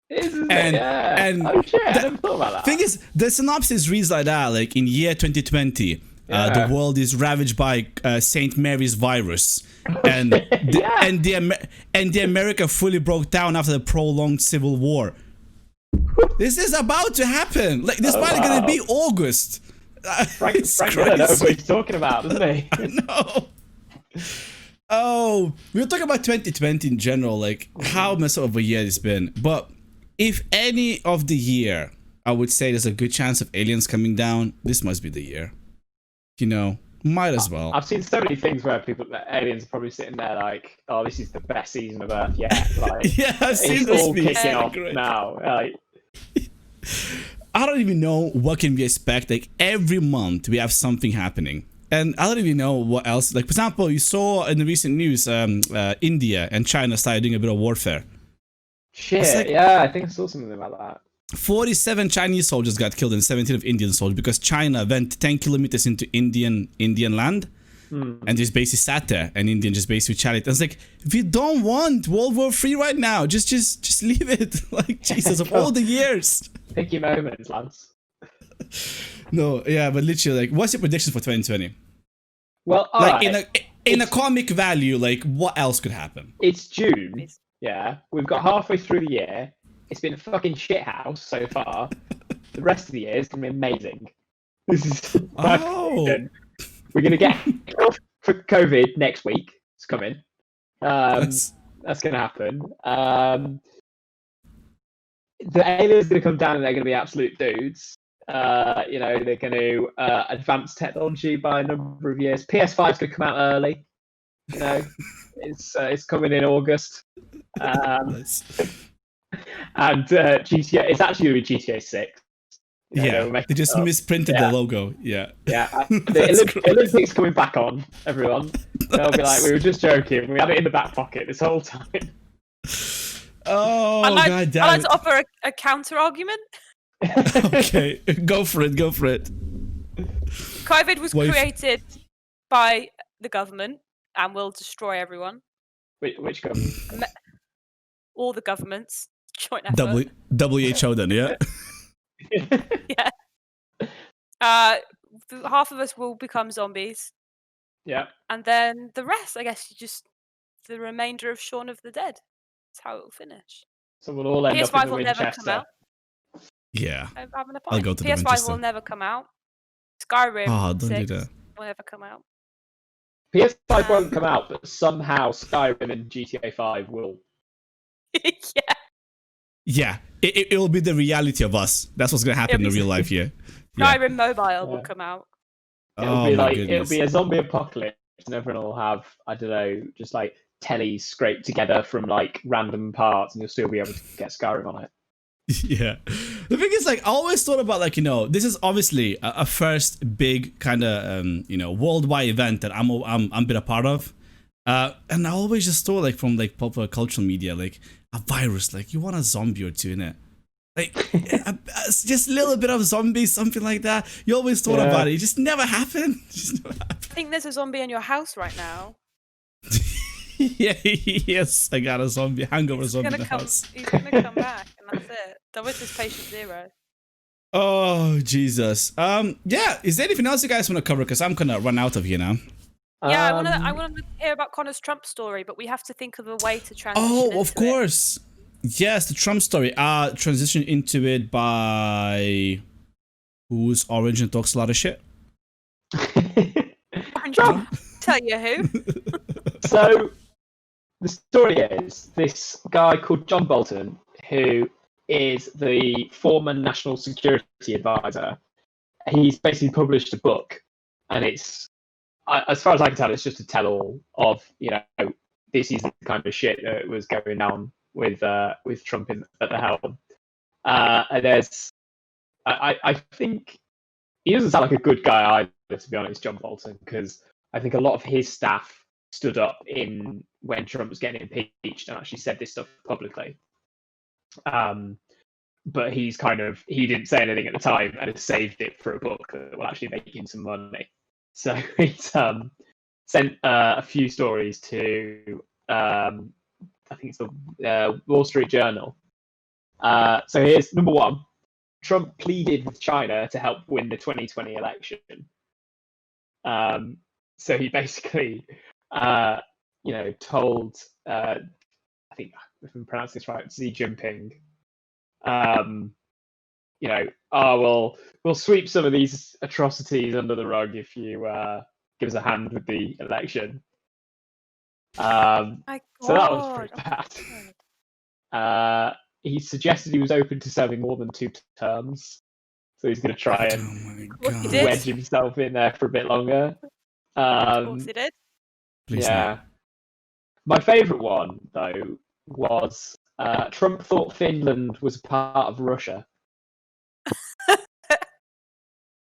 It is, isn't And- it? Yeah. and oh shit, I the never thought about that. Thing is, the synopsis reads like that, like in year 2020, Yeah. the world is ravaged by St. Mary's virus, and Yeah. and the America fully broke down after the prolonged civil war. This is about to happen. Like, this Oh, probably gonna wow. be August. Frank It's Miller knows what crazy. he's talking about, doesn't he? I know. Oh, we were talking about 2020 in general, like how messed up of a year it's been. But if any of the year, I would say there's a good chance of aliens coming down, this must be the year. You know, might as well. I've seen so many things where aliens are probably sitting there like, oh, this is the best season of Earth yet. Like, Yeah, I've seen it's this all piece. kicking off Great. now. Like, I don't even know what can we expect. Like, every month we have something happening. And I don't even know what else. Like, for example, you saw in the recent news, India and China started doing a bit of warfare. shit, It's like- yeah, I think I saw something about that. 47 Chinese soldiers got killed and 17 of Indian soldiers because China went 10 kilometers into Indian land and just basically sat there, and Indian just basically chatted. I was like, we don't want World War III right now. Just leave it. Like, Jesus, of all the years. Pick your moments, lads. No, yeah, but literally, like, what's your prediction for 2020? Well, Like, alright, in a comic value, like, what else could happen? it's June. Yeah, we've got halfway through the year. It's been a fucking shit house so far. The rest of the year is gonna be amazing. This is Oh. we're gonna get for COVID next week. It's coming. That's- That's gonna happen. The aliens are gonna come down and they're gonna be absolute dudes. You know, they're gonna advance technology by a number of years. PS5 is gonna come out early. You know, it's coming in August. that's- And GTA, it's actually going to be GTA 6. You know, yeah, we're making they just it up. misprinted Yeah. the logo. Yeah. Yeah, That's the Olympics coming back on, everyone. They'll be like, we were just joking. We had it in the back pocket this whole time. Oh, I'd like, god I'd damn like it. to offer a counter argument. Okay, go for it. COVID was What if- created by the government and will destroy everyone. Which government? All the governments. Joint effort. WHO then, yeah? Half of us will become zombies, Yeah. and then the rest, I guess, the remainder of Shaun of the Dead. That's how it will finish. So we'll all end up PS5 in the will never come Winchester. out. Yeah. I'm having a I'll point. go to the PS5 Winchester. will never come out. Skyrim Oh, don't do 6 that. will never come out. PS5 won't come out, but somehow Skyrim and GTA 5 will. Yeah. Yeah, it'll be the reality of us. That's what's gonna happen in It'll be- real life here. Yeah. Skyrim Mobile will Yeah. come out. It'll Oh be my like goodness. it'll be a zombie apocalypse, and everyone will have, I don't know, just like tellies scraped together from like random parts, and you'll still be able to get Skyrim on it. Yeah. The thing is, like, I always thought about, like, you know, this is obviously a first big kind of, you know, worldwide event that I'm been a part of. And I always just thought, like, from like popular cultural media, like a virus, like you want a zombie or two in it. Like, just a little bit of zombie, something like that. You always thought Yeah. about it. It just never happened. Just never happened. I think there's a zombie in your house right now. Yeah, yes, I got a zombie hangover He's zombie in gonna the come. house. He's gonna come back, and that's it. That was his patient zero. Oh Jesus. Yeah. Is there anything else you guys want to cover? Because I'm gonna run out of here now. Yeah, I want to hear about Connor's Trump story, but we have to think of a way to transition. Oh, into of course. Yes, the Trump story. Transition into it by who's orange and talks a lot of shit. It. Orange Trump. Tell you who. So the story is this guy called John Bolton, who is the former national security advisor. He's basically published a book, and it's, as far as I can tell, it's just a tell-all of, you know, this is the kind of shit that was going on with Trump at the helm. And there's, I think he doesn't sound like a good guy either, to be honest, John Bolton, because I think a lot of his staff stood up in when Trump was getting impeached and actually said this stuff publicly. But he didn't say anything at the time and has saved it for a book that will actually make him some money. So he's sent a few stories to, I think it's the Wall Street Journal. So here's number one. Trump pleaded with China to help win the 2020 election. So he basically, told, I think, if I'm pronouncing this right, Xi Jinping, we'll sweep some of these atrocities under the rug if you give us a hand with the election. So that was pretty bad. He suggested he was open to serving more than 2 terms. So he's going to try and wedge himself in there for a bit longer. Of course he did. Please yeah. not. My favourite one, though, was Trump thought Finland was a part of Russia.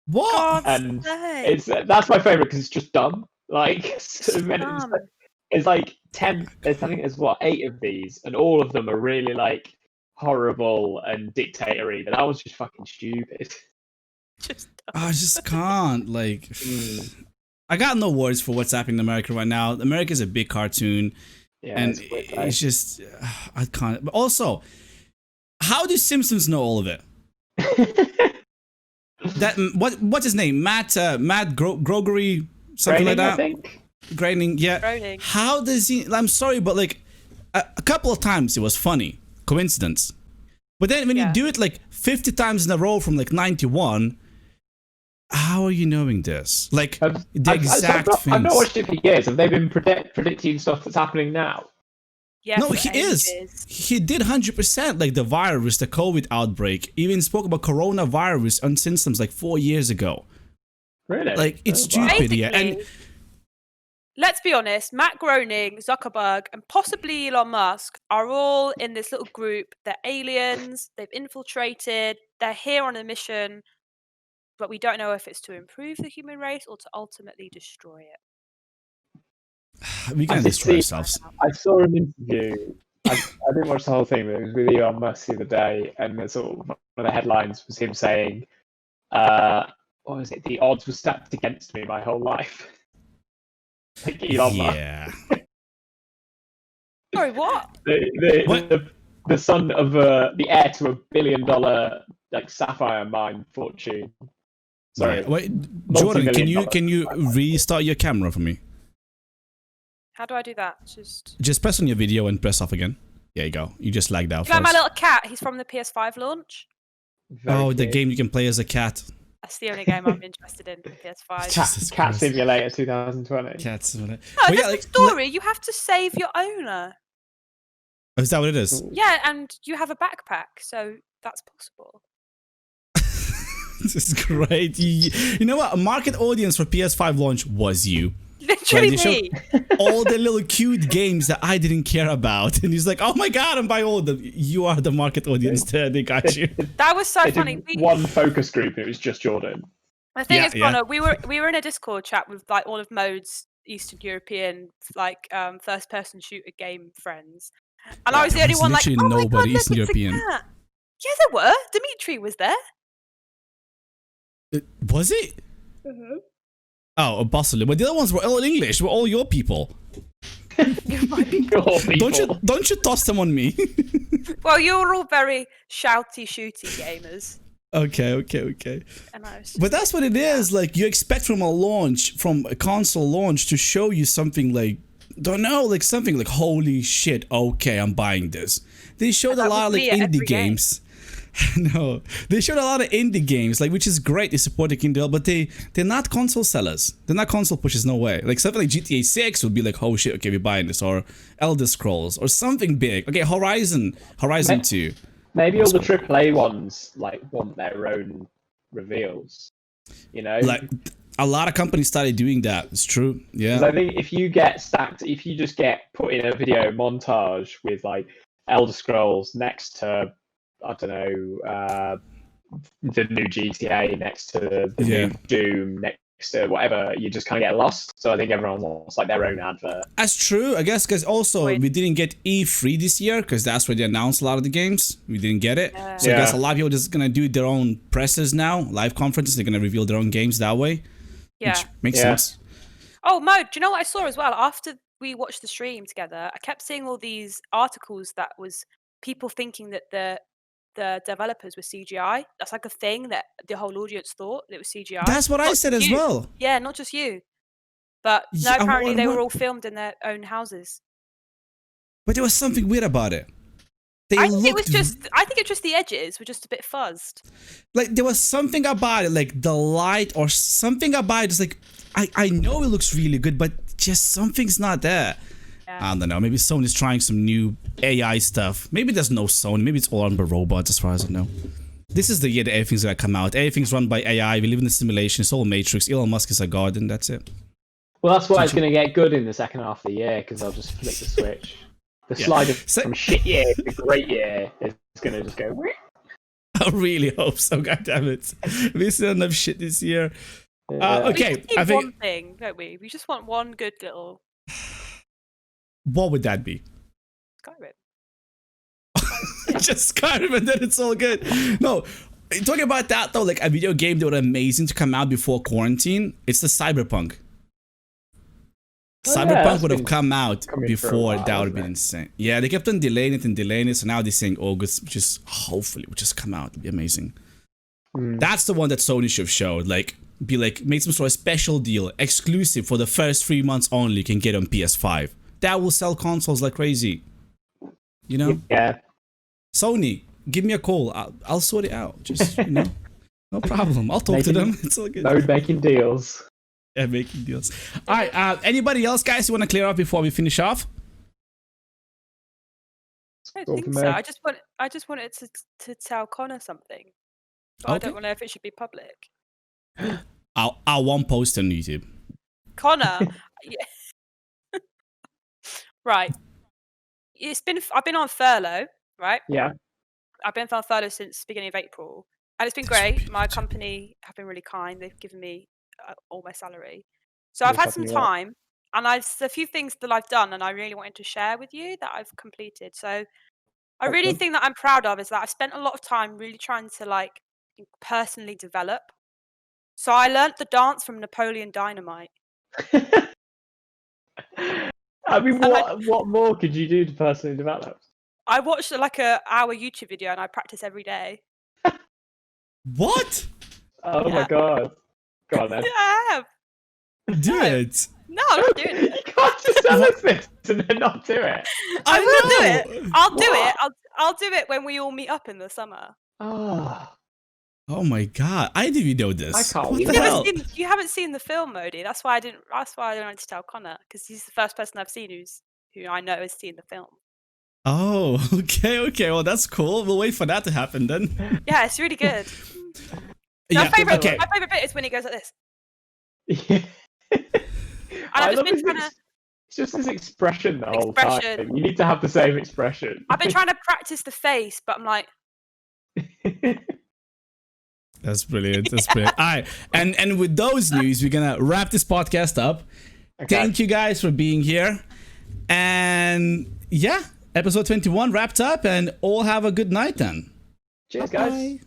What? And that's my favourite because it's just dumb. Like, it's like 10. I think there's 8 of these, and all of them are really like horrible and dictatory. But that was just fucking stupid. I just can't. Like, I got no words for what's happening in America right now. America's a big cartoon, and it's just I can't. But also, how do Simpsons know all of it? What's his name? Matt Groening, something like that. I think. Groening, yeah. Groening. How does he? I'm sorry, but like a couple of times it was funny, coincidence. But then when you do it like 50 times in a row from like 91, how are you knowing this? Like the exact things. I've not watched it for years. Have they been predicting stuff that's happening now? Yeah, no, he is. He did 100%. Like the virus, the COVID outbreak. Even spoke about coronavirus on systems like 4 years ago. Really? Like it's stupid. Yeah, and let's be honest. Matt Groening, Zuckerberg, and possibly Elon Musk are all in this little group. They're aliens. They've infiltrated. They're here on a mission, but we don't know if it's to improve the human race or to ultimately destroy it. We can destroy ourselves. I saw an interview. I didn't watch the whole thing, but it was with Elon Musk the other day, and one of the headlines was him saying, "What was it? The odds were stacked against me my whole life." Like Elon Musk. Sorry, what? The son of the heir to $1 billion like sapphire mine fortune. Sorry, wait, Jordan, can you restart your camera for me? How do I do that? Just press on your video and press off again. There you go. You just lagged out. You like my little cat? He's from the PS5 launch. The game you can play as a cat. That's the only game I'm interested in. PS5. Cat Simulator 2020. Cat Simulator. No, that's the story. You have to save your owner. Oh, is that what it is? Yeah, and you have a backpack, so that's possible. This is great. You know what? A market audience for PS5 launch was you. Literally me. All the little cute games that I didn't care about, and he's like, "Oh my god, I'm buying all of them." You are the market audience. There, they got you. That was so funny. One focus group, and it was just Jordan. The thing is, Connor, we were in a Discord chat with like all of Mode's Eastern European first person shooter game friends, and I was the only one like, "Oh my god, look, Eastern it's European." a cat. Yeah, there were. Dimitri was there. Was it? Mm-hmm. Oh, possibly. But the other ones were all English. Were all your people. Don't you toss them on me? Well, you're all very shouty, shooty gamers. Okay. And but that's what it is. Like you expect from a console launch, to show you something like, something like, holy shit, okay, I'm buying this. They showed a lot of like indie games. No, they showed a lot of indie games, like, which is great. They support the indie, but they're not console sellers. They're not console pushers. No way. Like something like GTA 6 would be like, oh shit, okay, we're buying this, or Elder Scrolls, or something big. Okay, Horizon 2. Maybe all the AAA ones like want their own reveals. You know, like a lot of companies started doing that. It's true. Yeah. I think if you just get put in a video montage with like Elder Scrolls next to, I don't know, the new GTA next to the new Doom, next or whatever, you just kind of get lost. So I think everyone wants like their own advert. That's true, I guess, because also we didn't get E3 this year because that's where they announced a lot of the games. We didn't get it. So I guess a lot of people are just going to do their own presses now, live conferences. They're going to reveal their own games that way. Yeah. Which makes sense. Oh, Mo, do you know what I saw as well? After we watched the stream together, I kept seeing all these articles that was people thinking that the developers were CGI. That's like a thing that the whole audience thought it was CGI. That's what I said as well. Yeah, not just you. But no, apparently they were all filmed in their own houses. But there was something weird about it. I think it's just the edges were just a bit fuzzed. Like there was something about it, like the light or something about it. It's like I know it looks really good, but just something's not there. Yeah. I don't know. Maybe Sony's trying some new AI stuff. Maybe there's no Sony. Maybe it's all run by robots, as far as I know. This is the year that everything's gonna come out. Everything's run by AI. We live in a simulation. It's all Matrix. Elon Musk is a god, and that's it. Well, that's why it's going to get good in the second half of the year, because I'll just flick the switch. The slide from shit year to great year is going to just go. I really hope so. God damn it! We still enough shit this year. Okay, I think one thing, don't we? We just want one good little. What would that be? Skyrim. Just Skyrim, and then it's all good. No, talking about that though, like a video game that would amazing to come out before quarantine. It's the Cyberpunk. Cyberpunk would have come out before. That would have been insane. Yeah, they kept on delaying it, so now they're saying August, which is hopefully will just come out. It'll be amazing. That's the one that Sony should have showed. Like, made some sort of special deal, exclusive for the first 3 months only. You can get on PS5. That will sell consoles like crazy. You know? Yeah. Sony, give me a call. I'll sort it out. Just no problem. I'll talk to them. It's all good. No making deals. Yeah, making deals. All right. Anybody else, guys, you want to clear up before we finish off? I don't think so. I just wanted to tell Connor something, but I don't know if it should be public. I won't post on YouTube. Connor, right? I've been on furlough, right? Yeah. I've been on furlough since the beginning of April, and it's been great. My company have been really kind. They've given me all my salary, so I've had some time, and there's a few things that I've done, and I really wanted to share with you that I've completed. So I really think that I'm proud of is that I've spent a lot of time really trying to personally develop. So I learnt the dance from Napoleon Dynamite. I mean, what more could you do to personally develop? I watched a hour YouTube video and I practice every day. What? Oh my god. Go on then. Yeah, I have. Do it. No, I'm not doing it. You can't just tell us this and then not do it. I will do it. I'll do it. I'll do it when we all meet up in the summer. Oh my god! I didn't even know this. I can't. You haven't seen the film, Modi. That's why I didn't want to tell Connor, because he's the first person I've seen who I know has seen the film. Oh, okay. Well, that's cool. We'll wait for that to happen then. Yeah, it's really good. My favorite bit is when he goes like this. Yeah. And it's just this expression the whole time. You need to have the same expression. I've been trying to practice the face, but I'm like. That's brilliant. That's brilliant. All right, and with those news, we're gonna wrap this podcast up. Okay. Thank you guys for being here, and episode 21 wrapped up, and all have a good night then. Cheers, guys.